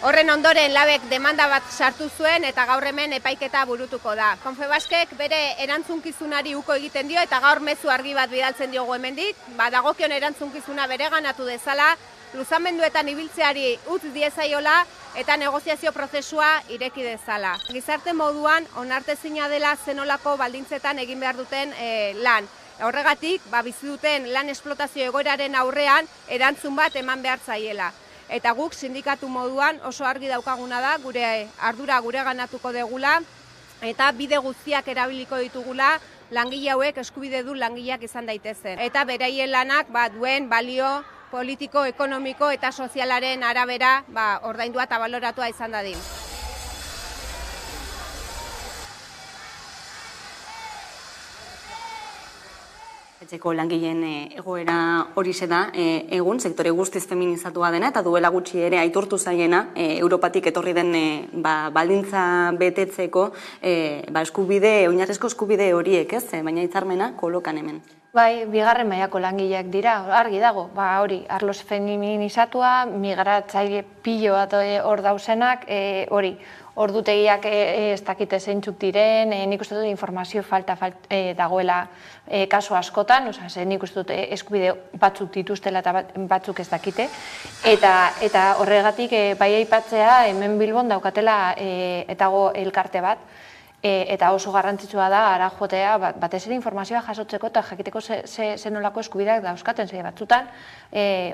horren ondoren Labek demanda bat sartu zuen eta gaur hemen epaiketa burutuko da. Confebaskek bere erantzunkizunari uko egiten dio eta gaur mezu argi bat bidaltzen diogu hemendik, dagokion erantzunkizuna bereganatu dezala, luzamenduetan ibiltzeari utz diezaiola eta negoziazio prozesua ireki dezala. Gizarte moduan onartezina dela zenolako baldintzetan egin behar duten lan. Horregatik, bizi duten lan esplotazio egoeraren aurrean erantzun bat eman behar zaiela. Eta guk sindikatu moduan oso argi daukaguna da, gure ardura gureganatuko degula eta bide guztiak erabiliko ditugula langile hauek eskubide du langileak izan daitezen. Eta beraien lanak duen balio politiko, ekonomiko eta sozialaren arabera ordaindua eta baloratua izan dadin. Etxeko langileen egoera horixe da, egun, sektore guztiz feminizatua dena, eta duela gutxi ere aitortu zaiena, Europatik etorri den baldintza betetzeko eskubide, oinarrizko eskubide horiek, ez? Baina hitzarmena kolokan hemen. Bai, bigarren mailako langileak dira, argi dago, hori, arloz feminizatua, migratzaile pilo bat hor dauzenak, hori, ordutegiak ez dakite zeintzuk diren, nik uste dut informazio falta dagoela kasu askotan, nik uste dut eskubide batzuk dituztela eta batzuk ez dakite, eta horregatik bai aipatzea hemen Bilbon daukatela etago elkarte bat, eta oso garrantzitsua da ara jotea batez ere informazioa jasotzeko eta jakiteko ze nolako eskubideak dauzkaten, ze batzutan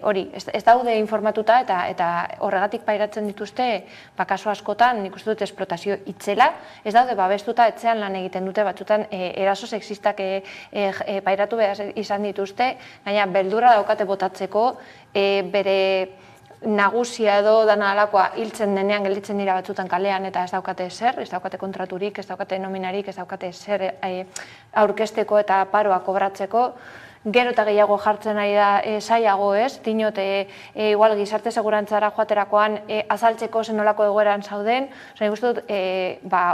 hori, ez daude informatuta eta horregatik pairatzen dituzte kasu askotan, nik uste dut esplotazio itzela, ez daude babestuta etxean lan egiten dute batzutan eraso sexistak pairatu behar izan dituzte, gaina beldurra daukate botatzeko bere nagusia edo dana alakoa hiltzen denean gelditzen dira batzutan kalean eta ez daukate zer, ez daukate kontraturik, ez daukate nominarik, ez daukate zer aurkezteko eta paroa kobratzeko, gero eta gehiago jartzen ari da zailago ez, dinot igual gizarte segurantzara joaterakoan azaltzeko zenolako egoeran zauden, nik uste dut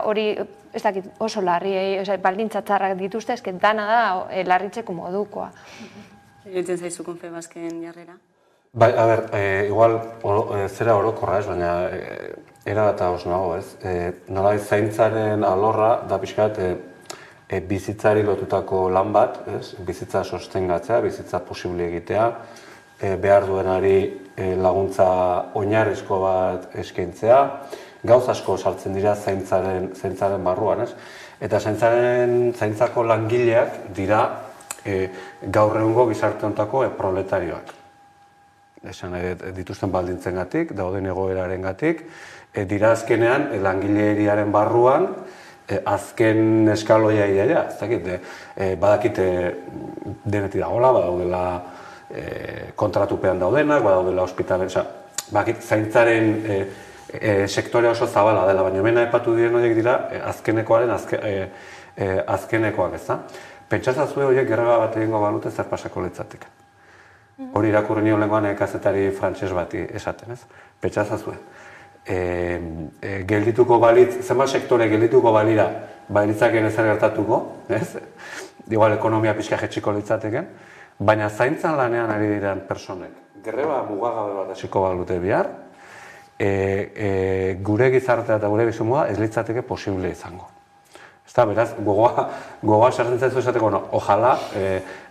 hori ez dakit oso larri, baldintza txarrak dituzte, ezken dana da larritzeko modukoa. Iruditzen zaizu Confebasken jarrera? Bai, a ber, igual zera orokorra ez, baina era eta os nago ez. Nolabait zaintzaren alorra da pixkat bizitzari lotutako lan bat, bizitza sostengatzea, bizitza posible egitea, behar duenari laguntza oinarrizko bat eskaintzea, gauz asko sartzen dira zaintzaren barruan, ez? Eta zaintzako langileak dira gaur egungo gizarte hontako proletarioak. Esan dituzten baldintzengatik, dauden egoerarengatik, dira azkenean langileriaren barruan azken eskaloia iaia, ez dakit, badakite denetik dagoela, badaudela kontratupean daudenak, badaudela ospitalen, badakit zaintzaren sektorea oso zabala dela, baina hemen aipatu diren horiek dira azkenekoaren azkenekoak, ez da? Pentsazazue horiek greba bat egingo balute zer pasako litzatik. Hori irakurri nion lehenkoan kazetari frantses bati esaten, ez? Pentsazazue. Geldituko balitz, zenbat sektore geldituko balira, balitzaken ezer gertatuko, ez? Igual ekonomia pixka jetxiko litzateken, baina zaintzan lanean ari diren personek, greba mugagabe bat hasiko balute bihar, gure gizartea eta gure bizumua ez litzateke posible izango. Beraz, gogoa sartzen zaizu esateko, ojala,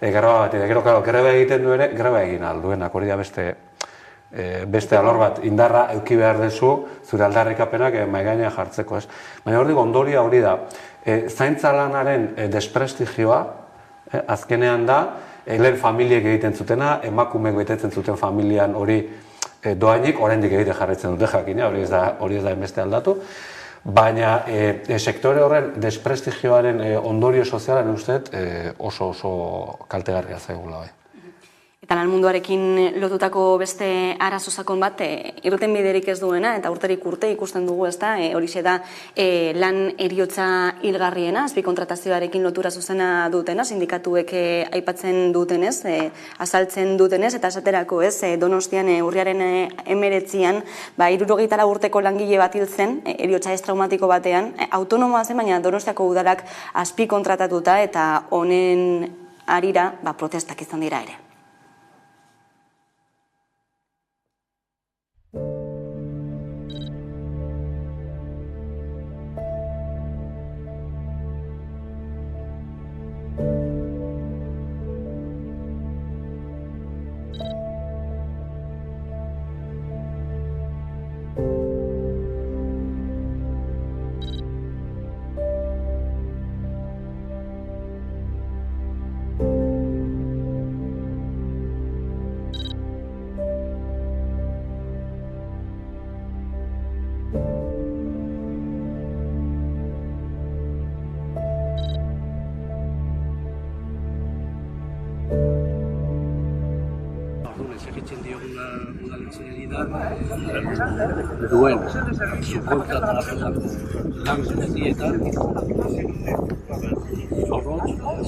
greba bat, gero, greba egiten du ere, greba egin alduenak, hori da beste alor bat, indarra eduki behar dezu, zure aldarrikapenak maigainean jartzeko, ez? Baina hori ondoria hori da, zaintza lanaren desprestigioa, azkenean da, lehen familiek egiten zutena, emakumeek betetzen zuten familian hori doainik, oraindik egite jarraitzen dute jakina, hori ez da enbeste aldatu, baina sektore horren desprestigioaren ondorio sozialen usteet oso kaltegarria zaigula bai. Eta lan munduarekin lotutako beste arazo sakon bat, irten biderik ez duena, eta urterik urte ikusten dugu, ez da, horixe da lan heriotza hilgarriena, azpikontratazioarekin lotura zuzena dutena, sindikatuek aipatzen dutenez, azaltzen dutenez, eta esaterako ez, Donostian urriaren 19an, 64 urteko langile bat hil zen, heriotza ez traumatiko batean, autonomoa zen, baina Donostiako udalak azpikontratatuta, eta honen harira protestak izan dira ere. Exigitzen diogula udaletxeari da duen subkontratazioetako lan guztietan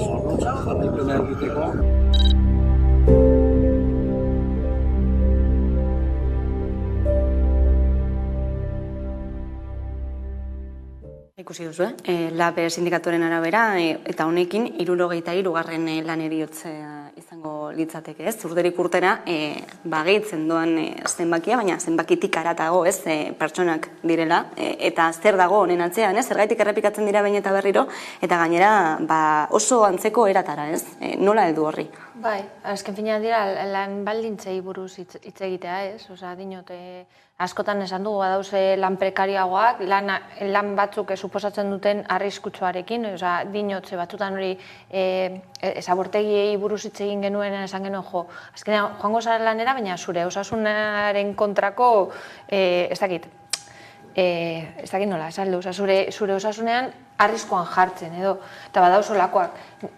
zorrotz jarraipena egiteko. Ikusi duzu, LAB sindikatuaren arabera, eta honekin 63. lan heriotzea izango litzateke, ez? Urterik urtera gehitzen doan zenbakia, baina zenbakitik haratago, ez, pertsonak direla, eta zer dago honen atzean, ez? Zergaitik errepikatzen dira behin eta berriro, eta gainera oso antzeko eratara, ez? Nola heldu horri? Bai, azken finean dira lan baldintzei buruz hitz egitea, ez? Osa, dinot, askotan esan dugu badauze lan prekariagoak, lan batzuk suposatzen duten arriskutsuarekin, dinotze batzutan hori zabortegiei buruz hitz egin genuen esan genuen azkenean joango zara lanera, baina zure osasunaren kontrako, ez dakit nola, esan du, zure osasunean arriskoan jartzen edo, eta badauz olakoak.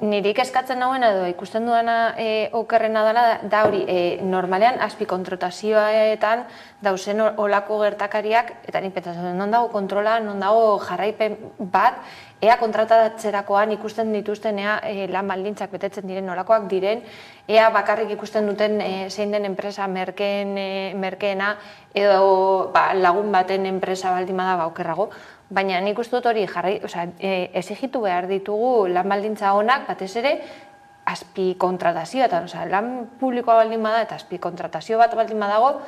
Nirik eskatzen nauen edo ikusten dudana okerrena dela, da hori, normalean azpikontratazioetan dauzen olako gertakariak, eta nik pentsatzen, non dago kontrola, non dago jarraipen bat, ea kontratatzerakoan ikusten dituzten, ea lan baldintzak betetzen diren olakoak diren, ea bakarrik ikusten duten zein den enpresa merkeena, edo lagun baten enpresa baldin bada okerrago. Baina nik uste dut hori exigitu behar ditugu lan baldintza honak, batez ere, azpikontratazioa, eta lan publikoa baldin bada eta azpikontratazio bat baldin badago,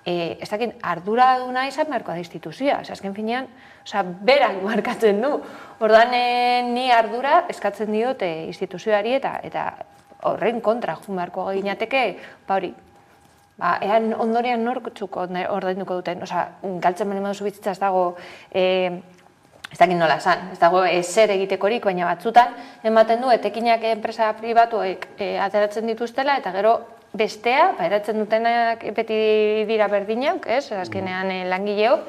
ez dakit arduraduna izan beharko da instituzioa. Azken finean, berak markatzen du. Orduan ni ardura eskatzen diot instituzioari eta horren kontra joan beharko ginateke, hori, ean ondorean nortzuk ordainduko duten, galtzen bali modu bizitza ez dago, ez dakit nola esan, ez dago zer egitekorik, baina batzutan ematen du etekinak enpresa pribatuek ateratzen dituztela, eta gero bestea, eratzen dutenak beti dira berdinak, azkenean langileok,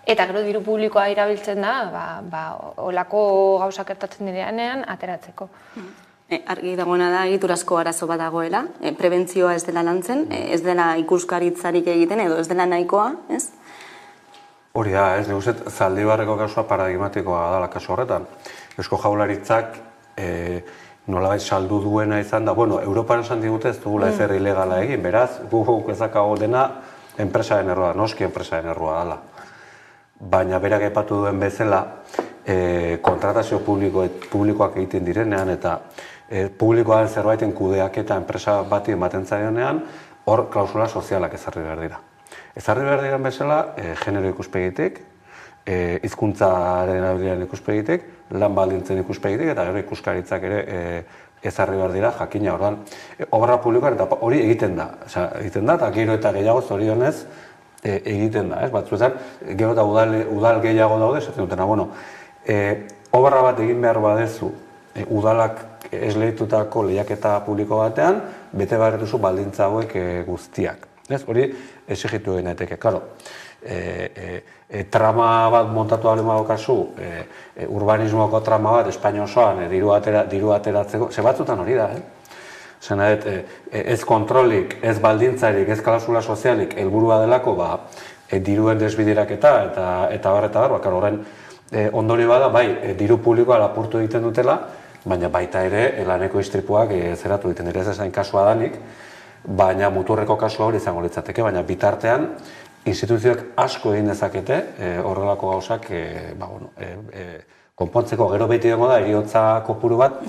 eta gero diru publikoa irabiltzen da, olako gauzak gertatzen direnean ateratzeko. Argi dagoena da, egiturazko arazo bat dagoela, prebentzioa ez dela lantzen, ez dela ikuskaritzarik egiten edo ez dela nahikoa, ez? Hori da, ez diguzet, Zaldibarreko kasua paradigmatikoa dela kasu horretan. Eusko Jaurlaritzak nolabait saldu duena izan da, Europan esan digute ez dugula ezer ilegala egin, beraz, guk ezakago dena enpresaren errua, noski enpresaren errua dela. Baina berak aipatu duen bezala, kontratazio publikoak egiten direnean eta publikoaren zerbaiten kudeaketa enpresa bati ematen zaionean, hor klausula sozialak ezarri behar dira. Ezarri behar diren bezala, genero ikuspegitik, hizkuntzaren erabileraren ikuspegitik, lan baldintzen ikuspegitik eta gero ikuskaritzak ere ezarri behar dira, jakina ordan. Obra publikoan eta hori egiten da, eta gero eta gehiago zorionez egiten da, batzuetan, gero eta udal gehiago daude, esaten dutena, obra bat egin behar badezu, udalak esleitutako lehiaketa publiko batean, bete behar duzu baldintza hauek guztiak. Hori exigitu egin daiteke. Trama bat montatu ahal emago kasu, urbanismoko trama bat, Espainia osoan, diru ateratzeko, ze batzutan hori da, Zena, ez kontrolik, ez baldintzarik, ez klausula sozialik, helburua delako, diruen desbideraketa eta bar, horren ondorio bada, bai, diru publikoa lapurtu egiten dutela, baina baita ere laneko istripuak zeratu egiten ere ez esain kasua danik, baina muturreko kasua hori izango litzateke, baina bitartean instituzioak asko egin dezakete horrelako gauzak konpontzeko. Gero beti dengo da, heriotza kopuru bat,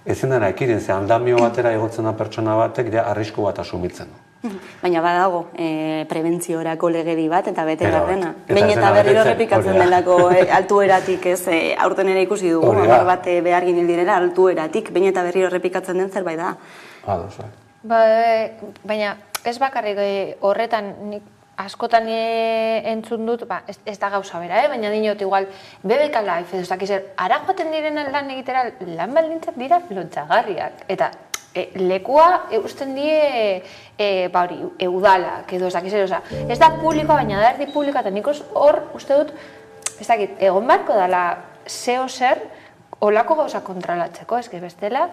ezin dena ekidin, ze aldamio batera egotzen da pertsona batek arrisku bat asumitzen du. Baina badago, prebentziorako legedi bat eta bete gardena. Behin eta berriro errepikatzen delako altueratik, ez, aurten ere ikusi dugu, hamar bat behar ginen direla altueratik, behin eta berriro errepikatzen den zerbait da. Baina ez bakarrik horretan askotan entzun dut, ez da gauza bera, baina dinot igual, BBK Life, ez dakizer, ara joaten diren lan egitera, lan baldintzak dira lotxagarriak, eta lekua eusten die udalak, edo ez dakizer, ez da publikoa, baina da erdi publikoa, eta nik hor uste dut, ez dakit, egon barko dela zeo zer, olako gauza kontrolatzeko, ez bestela,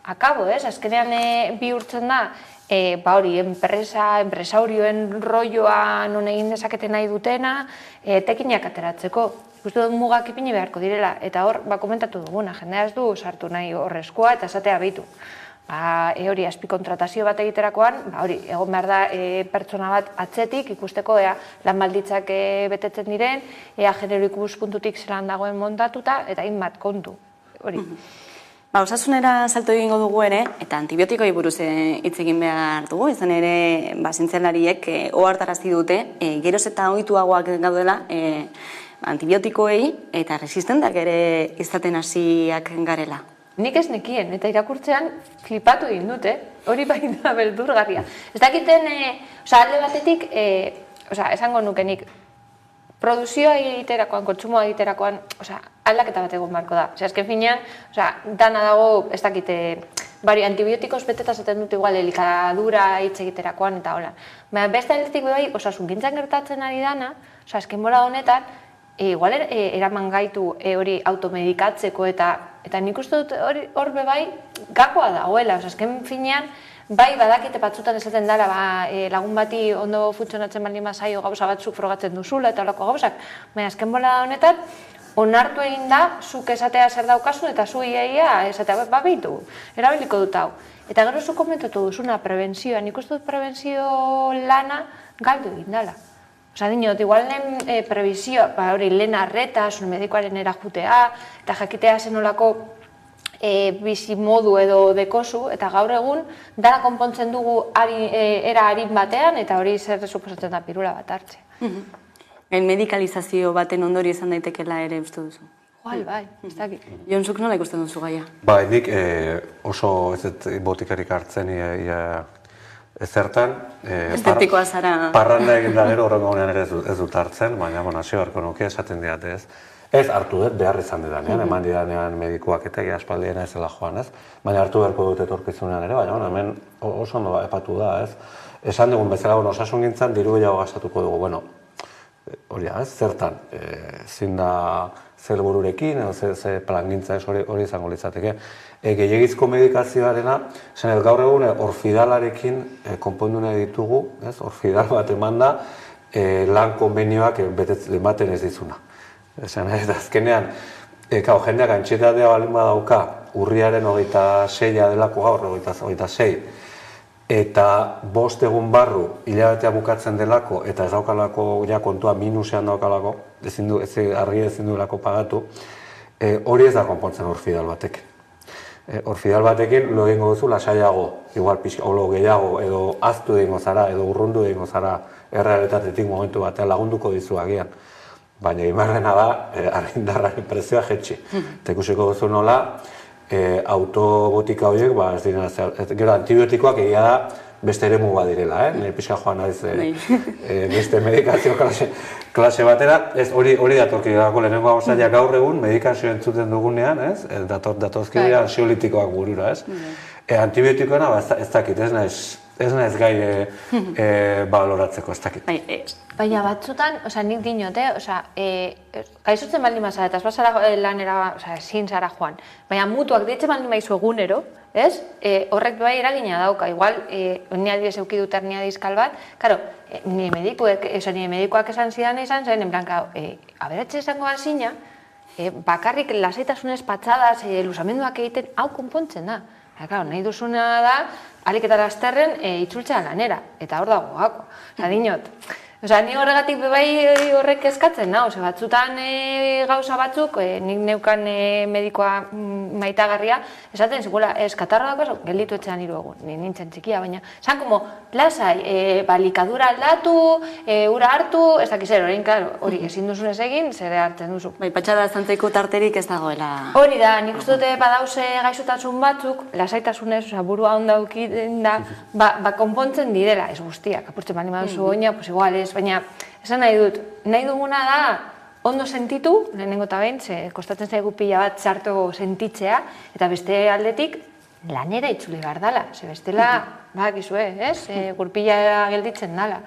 akabo, azkenean bihurtzen da, enpresaurioen rolloa non egin dezakete nahi dutena, tekinak ateratzeko. Ikustu dut mugak ipini beharko direla, eta hor, komentatu duguna, jendea ez du sartu nahi horrezkoa eta esatea behitu. Hori, azpikontratazio bat egiterakoan, egon behar da pertsona bat atzetik, ikusteko lan balditzak betetzen diren, genero ikuspuntutik zelan dagoen montatuta, eta hainbat kontu. Hori. Osasunera salto egingo dugu ere, eta antibiotikoi buruz hitz egin behar dugu, izan ere zientzialariek ohartarazi dute, geroz eta ohituagoak gaudela antibiotikoei eta resistenteak ere izaten hasiak garela. Nik ez nekien, eta irakurtzean flipatu egin dute, hori bai da beldurgarria. Ez dakiten, alde batetik, esango nukenik, produzioa egiterakoan, kontsumoa egiterakoan, aldaketa bat egon marko da. Azken finean, dana dago, ez dakite, antibiotikoz beteta zaten dut igual elikadura hitz egiterakoan eta hola. Beste aldetik bai, osasun gintzan gertatzen ari dana, azken bora honetan, igual eraman gaitu hori automedikatzeko eta nik uste dut hor bai gakoa dagoela, azken finean, bai, badakite batzutan esaten dara, lagun bati ondo funtzionatzen baldin bazaio gauza batzuk frogatzen duzula eta holako gauzak. Baina azken bola honetan, onartu egin da, zuk esatea zer daukasun eta zu iaia esatea babitu, erabiliko dut hau. Eta gero zu komentatu duzuna, prebentzioa, nik uste dut prebentzio lana galdu egin dela. Osa, dinot, igual lehen prebizioa, hori lehen arreta, zure medikoaren erajutea, eta jakitea zenolako bizi modu edo dekozu, eta gaur egun dara konpontzen dugu era harin batean, eta hori zer suposatzen da pirula bat hartze. Medikalizazio baten ondorio izan daitekela ere uste duzu? Bai, ez dakit. Jonzuk nola ikusten duzu gaia? Bai, nik oso ez botikarik hartzen ezertan. Estetikoa zara. Parranda egin da gero horrengo honean ere ez dut hartzen, baina hasio beharko nuke esaten diat ez. Ez hartu dut behar izan didanean, eman didanean medikuak eta aspaldiena ez zela joan ez. Baina hartu beharko dut etorkizunean ere, baina hemen oso ondo epatu da ez. Esan dugun bezala, osasun gintzan diru gehiago gastatuko dugu, hori ez, zertan, zin da zer bururekin, ze plangintza ez hori izango litzateke. Gehiagizko medikazioarena, gaur egun orfidalarekin konpondu nahi ditugu, orfidal bat eman da, lan konbenioak ematen ez dizuna. Azkenean, jendeak antxetatea balin badauka, urriaren 26 delako gaur, 26, eta 5 egun barru hilabetea bukatzen delako, eta ez daukalako kontua minusean daukalako, argi ezin duelako pagatu, hori ez da konpontzen orfidal batekin. Orfidal batekin lo egingo duzu lasaiago, igual olo gehiago, edo aztu egingo zara, edo urrundu egingo zara, errealitatetik momentu batean lagunduko dizu agian. Baina imarrena da, argindarraren prezioa jetxi. Eta ikusiko duzu nola, autobotika horiek, gero antibiotikoak egia da beste eremu bat direla, nire pixka joan naiz beste medikazio klase batera. Hori datorki dago lehenengo gauzaia gaur egun, medikazio entzuten dugunean, datozkidea ansiolitikoak burura, antibiotikoena ez dakit, ez naiz gai baloratzeko, ez dakit. Baina batzutan, nik dinot, gaizutzen baldin mazara, eta ez bazara lanera, ezin zara joan. Baina mutuak deitzen baldin maizu egunero, horrek bai eragina dauka. Igual, ni adibidez eduki dut hernia diskal bat, nire medikoak esan zidan izan zen, en blanca, aberatxe esango bazina, bakarrik lasaitasunez patxadas, luzamenduak egiten, hau konpontzen da. Nahi duzuna da, alik eta lasterren itzultzea lanera, eta hor dago gako. Dinot, ni horregatik bai horrek eskatzen, batzutan gauza batzuk, nik neukan medikoa maitagarria, esaten zikula, katarra dago, gelditu etxean 3 egun, nintzen txikia, baina, esan como, lasai, likadura aldatu, ura hartu, ez dakiz zer, hori ezin duzunez egin, zer hartzen duzu. Bai, patxada zantzaiko tarterik ez dagoela. Hori da, nik uste dute badauze gaixotasun batzuk, lasaitasunez, burua onda ukiten da, konpontzen direla, ez guztiak, apurtzen bani baduzu oina, pues igual ez, baina esan nahi dut, nahi duguna da ondo sentitu, lehenengo eta behin, kostatzen zaigu pila bat txarto sentitzea, eta beste aldetik lanera itzuli behar dela, ze bestela, bakizue, gurpila gelditzen dela.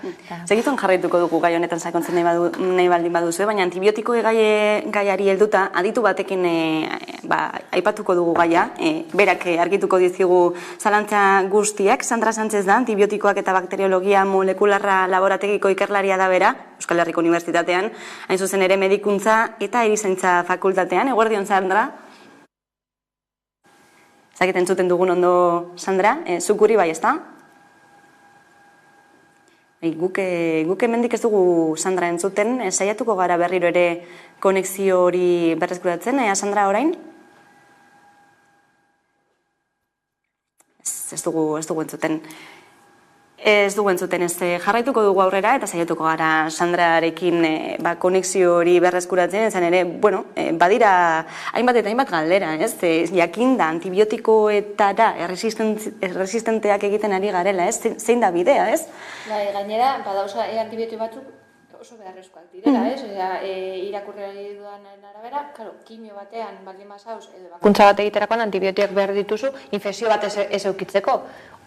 Segituen jarraituko dugu gai honetan sakontzen nahi baldin baduzu, baina antibiotiko gaiari helduta, aditu batekin aipatuko dugu gaia, berak argituko dizkigu zalantza guztiak. Sandra Sánchez da, antibiotikoak eta bakteriologia molekularra laborategiko ikerlaria da bera, Euskal Herriko Unibertsitatean, hain zuzen ere medikuntza eta erizaintza fakultatean. Eguerdion, Sandra? Zaketen zuten dugun ondo, Sandra, zukuri bai, ezta? Guk hemendik ez dugu Sandra entzuten, saiatuko gara berriro ere konexio hori berreskuratzen, Sandra orain? Ez dugu entzuten. Ez dugu entzuten, ez jarraituko dugu aurrera eta saiatuko gara Sandrarekin konexio hori berreskuratzen, ezan ere, bueno, badira hainbat eta hainbat galdera, ez? Jakinda antibiotikoetara erresistenteak egiten ari garela, ez? Zein da bidea, ez? Gainera, badauza antibiotiko batzuk oso beharrezkoak direla, ez? Irakurri dudanaren arabera, kimio batean baldin bazauz, edo bakuntza bat egiterakoan antibiotikoak behar dituzu, infekzio bat ez eukitzeko.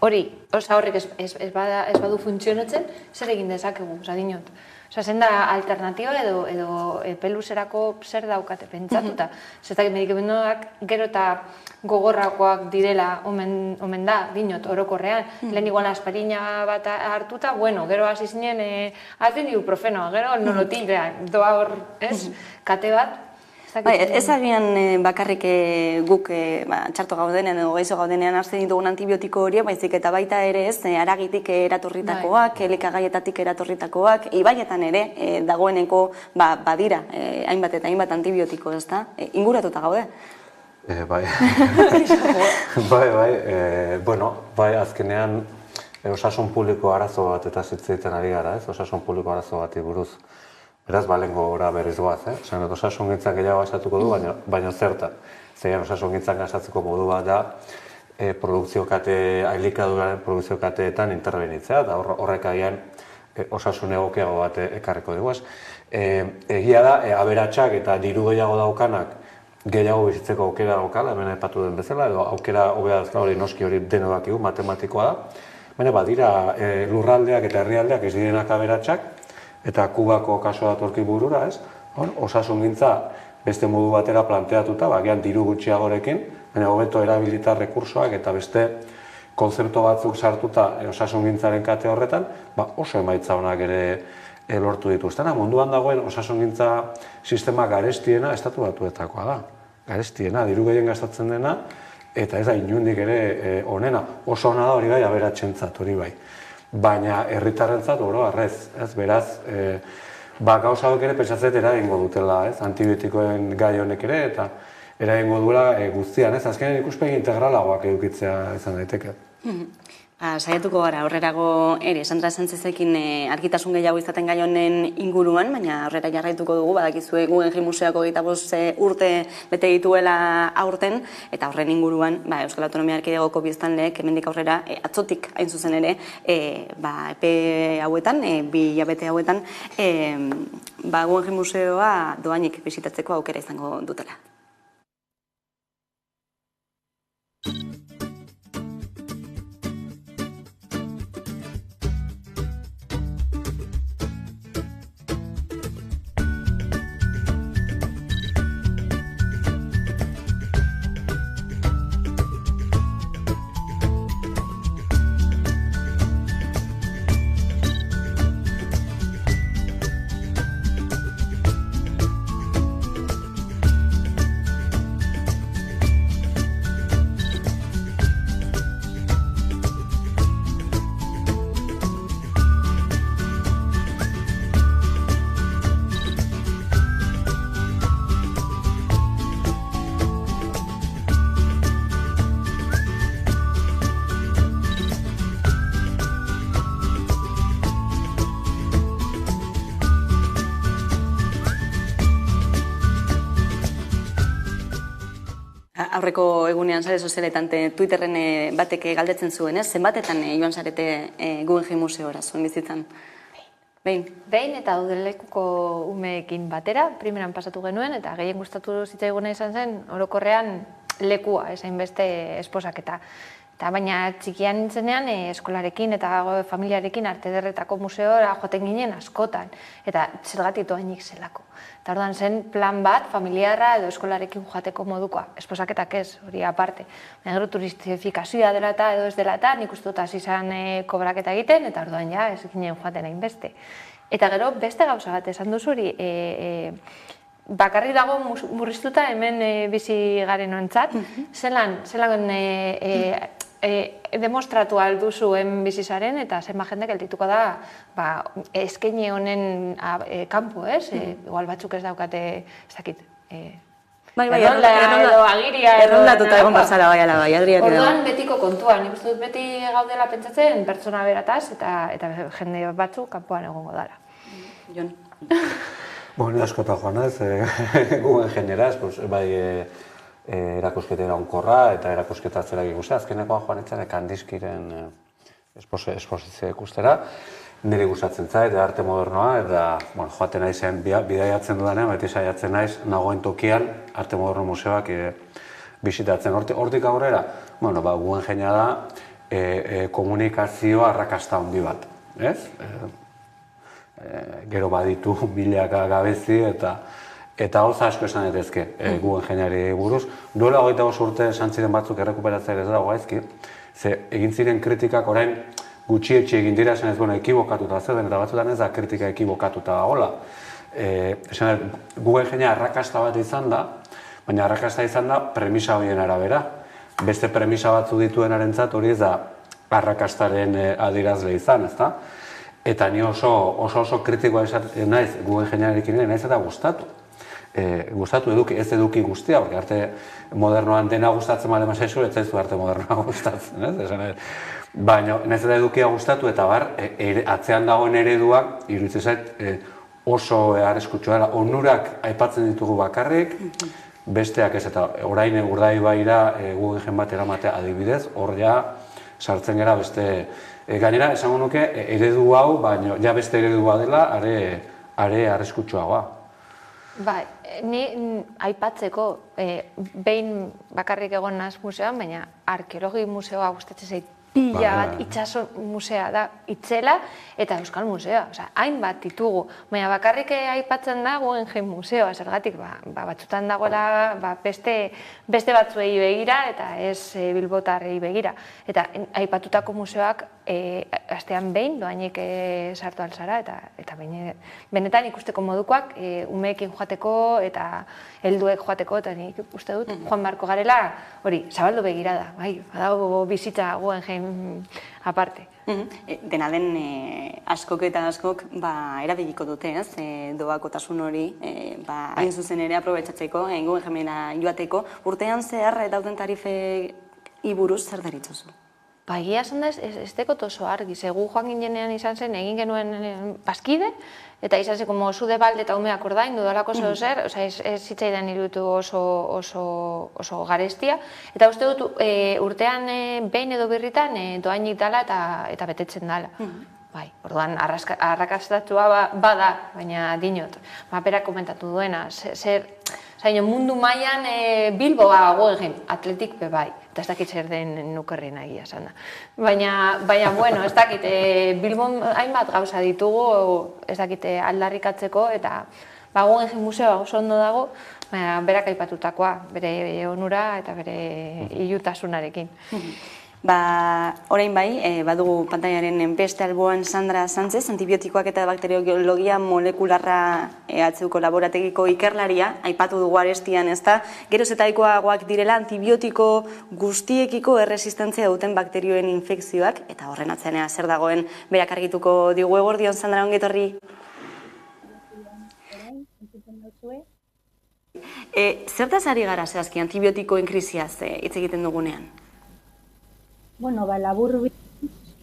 Horrek ez badu funtzionatzen, zer egin dezakegu, zadinot. Zen da alternatiba edo peluserako zer daukate pentsatuta. Zetak medikamentoak gero eta gogorrakoak direla omen da, dinot, orokorrean. Lehen igual aspirina bat hartuta, bueno, gero hasi zinen hartzen ibuprofenoa, gero nolotila, doa hor, ez, kate bat. Ez agian bakarrik guk txarto gaudenean edo gaizo gaudenean hartzen ditugun antibiotiko horiek, baizik eta baita ere ez, aragitik eratorritakoak, elikagaietatik eratorritakoak, ibaietan ere dagoeneko badira hainbat eta hainbat antibiotiko, ez da? Inguratuta gaude? Bai, bai, azkenean osasun publiko arazo bat eta zitzeiten ari gara, ez? Osasun publiko arazo bati buruz. Beraz, balengo gora berriz goaz, osasun gintzak gehiago gasatuko du, baina zertan. Zeian osasun gintzak gastatzeko modu bat da, elikaduraren produkzio kateetan interbenitzea, eta horrek agian osasun egokiago bat ekarriko dugu. Egia da, aberatsak eta diru gehiago daukanak gehiago bizitzeko aukera daukala, hemen aipatu den bezala, edo aukera hobea dazka hori noski hori deno dakigu, matematikoa da. Baina badira lurraldeak eta herrialdeak ez direnak aberatsak, eta Kubako kasua datorki burura, ez? Osasungintza beste modu batera planteatuta, bagian diru gutxiagorekin, baina hobeto erabilita rekursoak eta beste konzeptu batzuk sartuta osasungintzaren kate horretan, oso emaitza honak ere lortu dituztena. Munduan dagoen osasungintza sistema garestiena estatu batuetakoa da. Garestiena, diru gehien gastatzen dena, eta ez da inundik ere onena. Oso ona da hori bai, aberatsentzat hori bai. Baina herritarrentzat oro arrez, beraz, gauza hauek ere pentsatzet eragingo dutela, antibiotikoen gai honek ere, eta eragingo duela guztian, azkenean ikuspegi integralagoak edukitzea izan daiteke. Saiatuko gara aurrerago ere, Sandra Santzezekin argitasun gehiago izaten gai honen inguruan, baina aurrera jarraituko dugu, badakizue Guggenheim Museoako 25 urte bete dituela aurten, eta horren inguruan Euskal Autonomia Erkidegoko biztanleek hemendik aurrera atzotik hain zuzen ere, epe hauetan, 2 hilabete hauetan, Guggenheim Museoa doainik bisitatzeko aukera izango dutela. Aurreko egunean sare sozialetan Twitterren batek galdetzen zuen, zenbatetan joan zarete Guggenheim Museora zuen bizitzan? Behin eta udelekuko umeekin batera, primeran pasatu genuen, eta gehien gustatu zitzaiguna izan zen, orokorrean lekua, esain beste esposaketa. Baina txikian nintzenean eskolarekin eta familiarekin arte ederretako museora joaten ginen askotan, eta zergatik doainik zelako. Eta orduan zen plan bat, familiarra edo eskolarekin joateko modukoa, esposaketak ez, hori aparte. Baina gero turistifikazioa dela eta edo ez dela eta nik uste dut hasi izan kobraketa egiten, eta orduan ja ez ginen joaten hainbeste. Eta gero beste gauza bat esan duzuri, bakarrik dago murriztuta hemen bizi garen ontzat, zelan demostratu alduzuen bizizaren eta zenba jende geldituko da eskaini honen kanpo, ez? Igual batzuk ez daukate, ez dakit, edo agiria erroldatuta egon barzara bai ala bai, Adriak edo. Orduan betiko kontua, nik uste dut beti gaudela pentsatzen pertsona berataz eta jende batzuk kanpoan egongo dara. Jon. Bueno, askota joan ez, guen generaz, bai erakusketa onkorra eta erakusketa zerak ikusi. Azkenekoan joan etzen Kandiskiren esposizio ikustera. Nire gustatzen zait, arte modernoa, eta joaten naizen bidaiatzen dudanean, beti saiatzen naiz, nagoen tokian, arte moderno museoak bisitatzen. Hortik aurrera, guen jena da, komunikazio arrakasta handi bat, ez? Gero baditu milaka gabezi eta gauza asko esan daitezke guen jenari buruz. Duela 25 urte santziren batzuk errekuperatzaile ez dago gaizki, ze egin ziren kritikak orain gutxietxe egin dira, esan ez ekibokatuta zeuden, eta batzutan ez da kritika ekibokatuta dagoela. Guen jena arrakasta bat izan da, baina arrakasta izan da premisa horien arabera. Beste premisa batzu dituenarentzat hori ez da arrakastaren adierazle izan, ezta? Eta ni oso kritikoa naiz guen jenarekin ere, naiz eta gustatu. Gustatu ez eduki guztia, porque arte modernoan dena gustatzen bale mazaizu, ez zaizu arte modernoa gustatzen, ez? Baina, naiz eta edukia gustatu eta atzean dagoen ereduak, iruditzen zait, oso arriskutsua dela. Onurak aipatzen ditugu bakarrik, besteak ez, eta orain Urdaibaira guen jen bat eramatea adibidez, hor ja sartzen gara beste. Gainera, esango nuke, eredu hau, baina ja beste eredua dela, are arriskutsuagoa. Bai, ni aipatzeko behin bakarrik egon naz museoan, baina arkeologi museoa gustatzen zait pila bat itxaso musea da itzela eta Euskal Museoa. Hainbat ditugu, baina bakarrik aipatzen da Guggenheim Museoa, zergatik batzutan dagoela beste batzuei begira eta ez bilbotarrei begira. Eta aipatutako museoak astean behin doainik sartu alzara eta benetan ikusteko modukoak umeekin joateko eta helduek joateko, eta nik uste dut joan barko garela hori, zabaldu begirada, bai, badago bizitza Guggenheim aparte. Dena den askok eta askok erabiliko dute, ez? Doakotasun hori, hain zuzen ere aprobetxatzeko, Guggenheimera joateko. Urtean zehar dauden tarifei buruz zer deritzozu? Egia esan da ez dekot oso argi, gu joan ginenean izan zen, egin genuen bazkide, eta izan zen como zude balde eta umeak ordain, dudalako zer, ez zitzaidan iruditu oso garestia, eta uste dut urtean behin edo birritan doainik dala eta betetzen dala. Bai, orduan arrakastatua bada, baina dinot, berak komentatu duena, mundu mailan Bilboa Guggenheim, Atletik bai, eta ez dakit zer den nukerrena egia esan da. Baina, bueno, ez dakit, Bilbon hainbat gauza ditugu, ez dakit aldarrikatzeko, eta Guggenheim museoa oso ondo dago, berak aipatutakoa, bere onura eta bere ilutasunarekin. Orain bai, badugu pantailaren beste alboan Sandra Sánchez, antibiotikoak eta bakteriologia molekularra EHUko laborategiko ikerlaria, aipatu dugu arestian, ez da, geroz eta ohikoagoak direla antibiotiko guztiekiko erresistentzia duten bakterioen infekzioak, eta horren atzean zer dagoen berak argituko digu. Eguerdion, Sandra, ongi etorri. Zertaz ari gara zehazki antibiotikoen krisiaz hitz egiten dugunean? Bueno, labur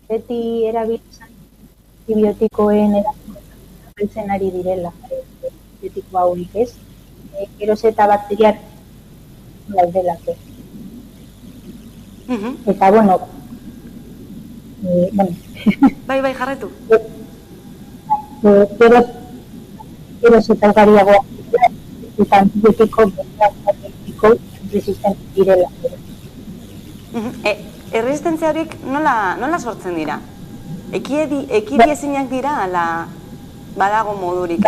beti erabiltzen antibiotikoen erabiltzen ari direla, antibiotiko haurik ez, geroz eta bakteriak daudelako. Eta, bueno, Bai, jarretu. Geroz eta ugariagoa eta antibiotiko resistente direla. Erresistentzia horiek nola sortzen dira? Ekidiezinak dira, ala badago modurik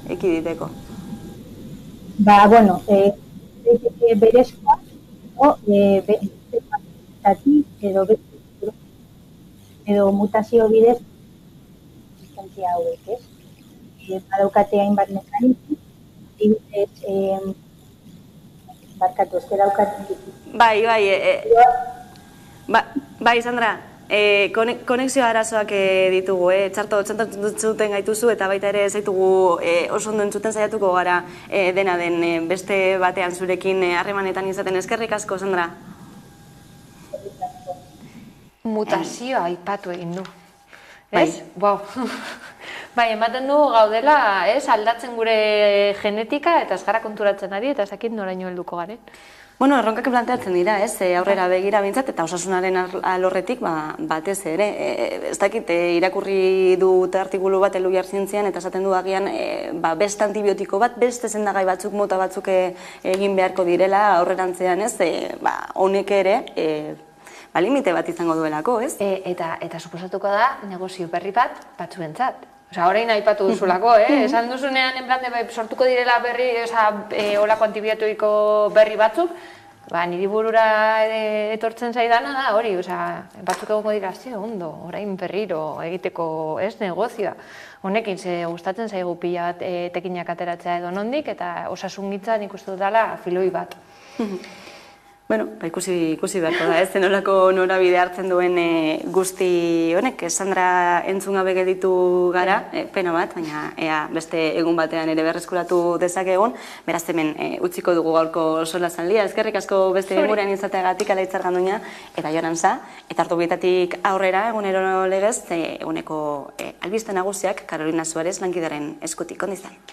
ekiditeko? Bueno, berezkoa, edo mutazio bidez resistentzia hauek, ez? Badaukate hainbat mekanismo, adibidez, barkatu, ez daukate. Bai, Sandra, konexio arazoak ditugu, txarto zuten gaituzu eta baita ere zaitugu oso ondo entzuten saiatuko gara dena den beste batean zurekin harremanetan izaten. Eskerrik asko, Sandra. Mutazioa aipatu egin du. Ez? Wow. Bai, ematen du gaudela, aldatzen gure genetika eta ez gara konturatzen ari eta ez dakit noraino helduko garen. Bueno, erronkak planteatzen dira, aurrera begira bintzat, eta osasunaren alorretik batez ere. Ez dakit, irakurri dut artikulu bat Elujar Zientzian, eta esaten du agian beste antibiotiko bat, beste sendagai batzuk, mota batzuk egin beharko direla aurrerantzean, honek ere, limite bat izango duelako, ez? Eta suposatuko da negozio berri bat batzuentzat. Osa, orain aipatu duzulako, esan duzunean, sortuko direla berri, olako antibiotiko berri batzuk, niri burura etortzen zaidana da, hori, batzuk egongo dira, ondo, orain berriro egiteko negozioa. Honekin, gustatzen zaigu pila bat tekinak ateratzea edo nondik, eta osasungintzan ikustu dela filoi bat. Bueno, ikusi beharko da, zenolako norabide hartzen duen guzti honek. Sandra entzun gabe gelditu gara, pena bat, baina ea beste egun batean ere berreskuratu dezakegun. Beraz hemen utziko dugu gaurko solasaldia. Eskerrik asko beste gurean izateagatik ala Hitzargandoña eta Jorantza. Eta hartu bietatik aurrera, egunero legez, eguneko albiste nagusiak Carolina Suárez lankidaren eskutik. Ondo izan.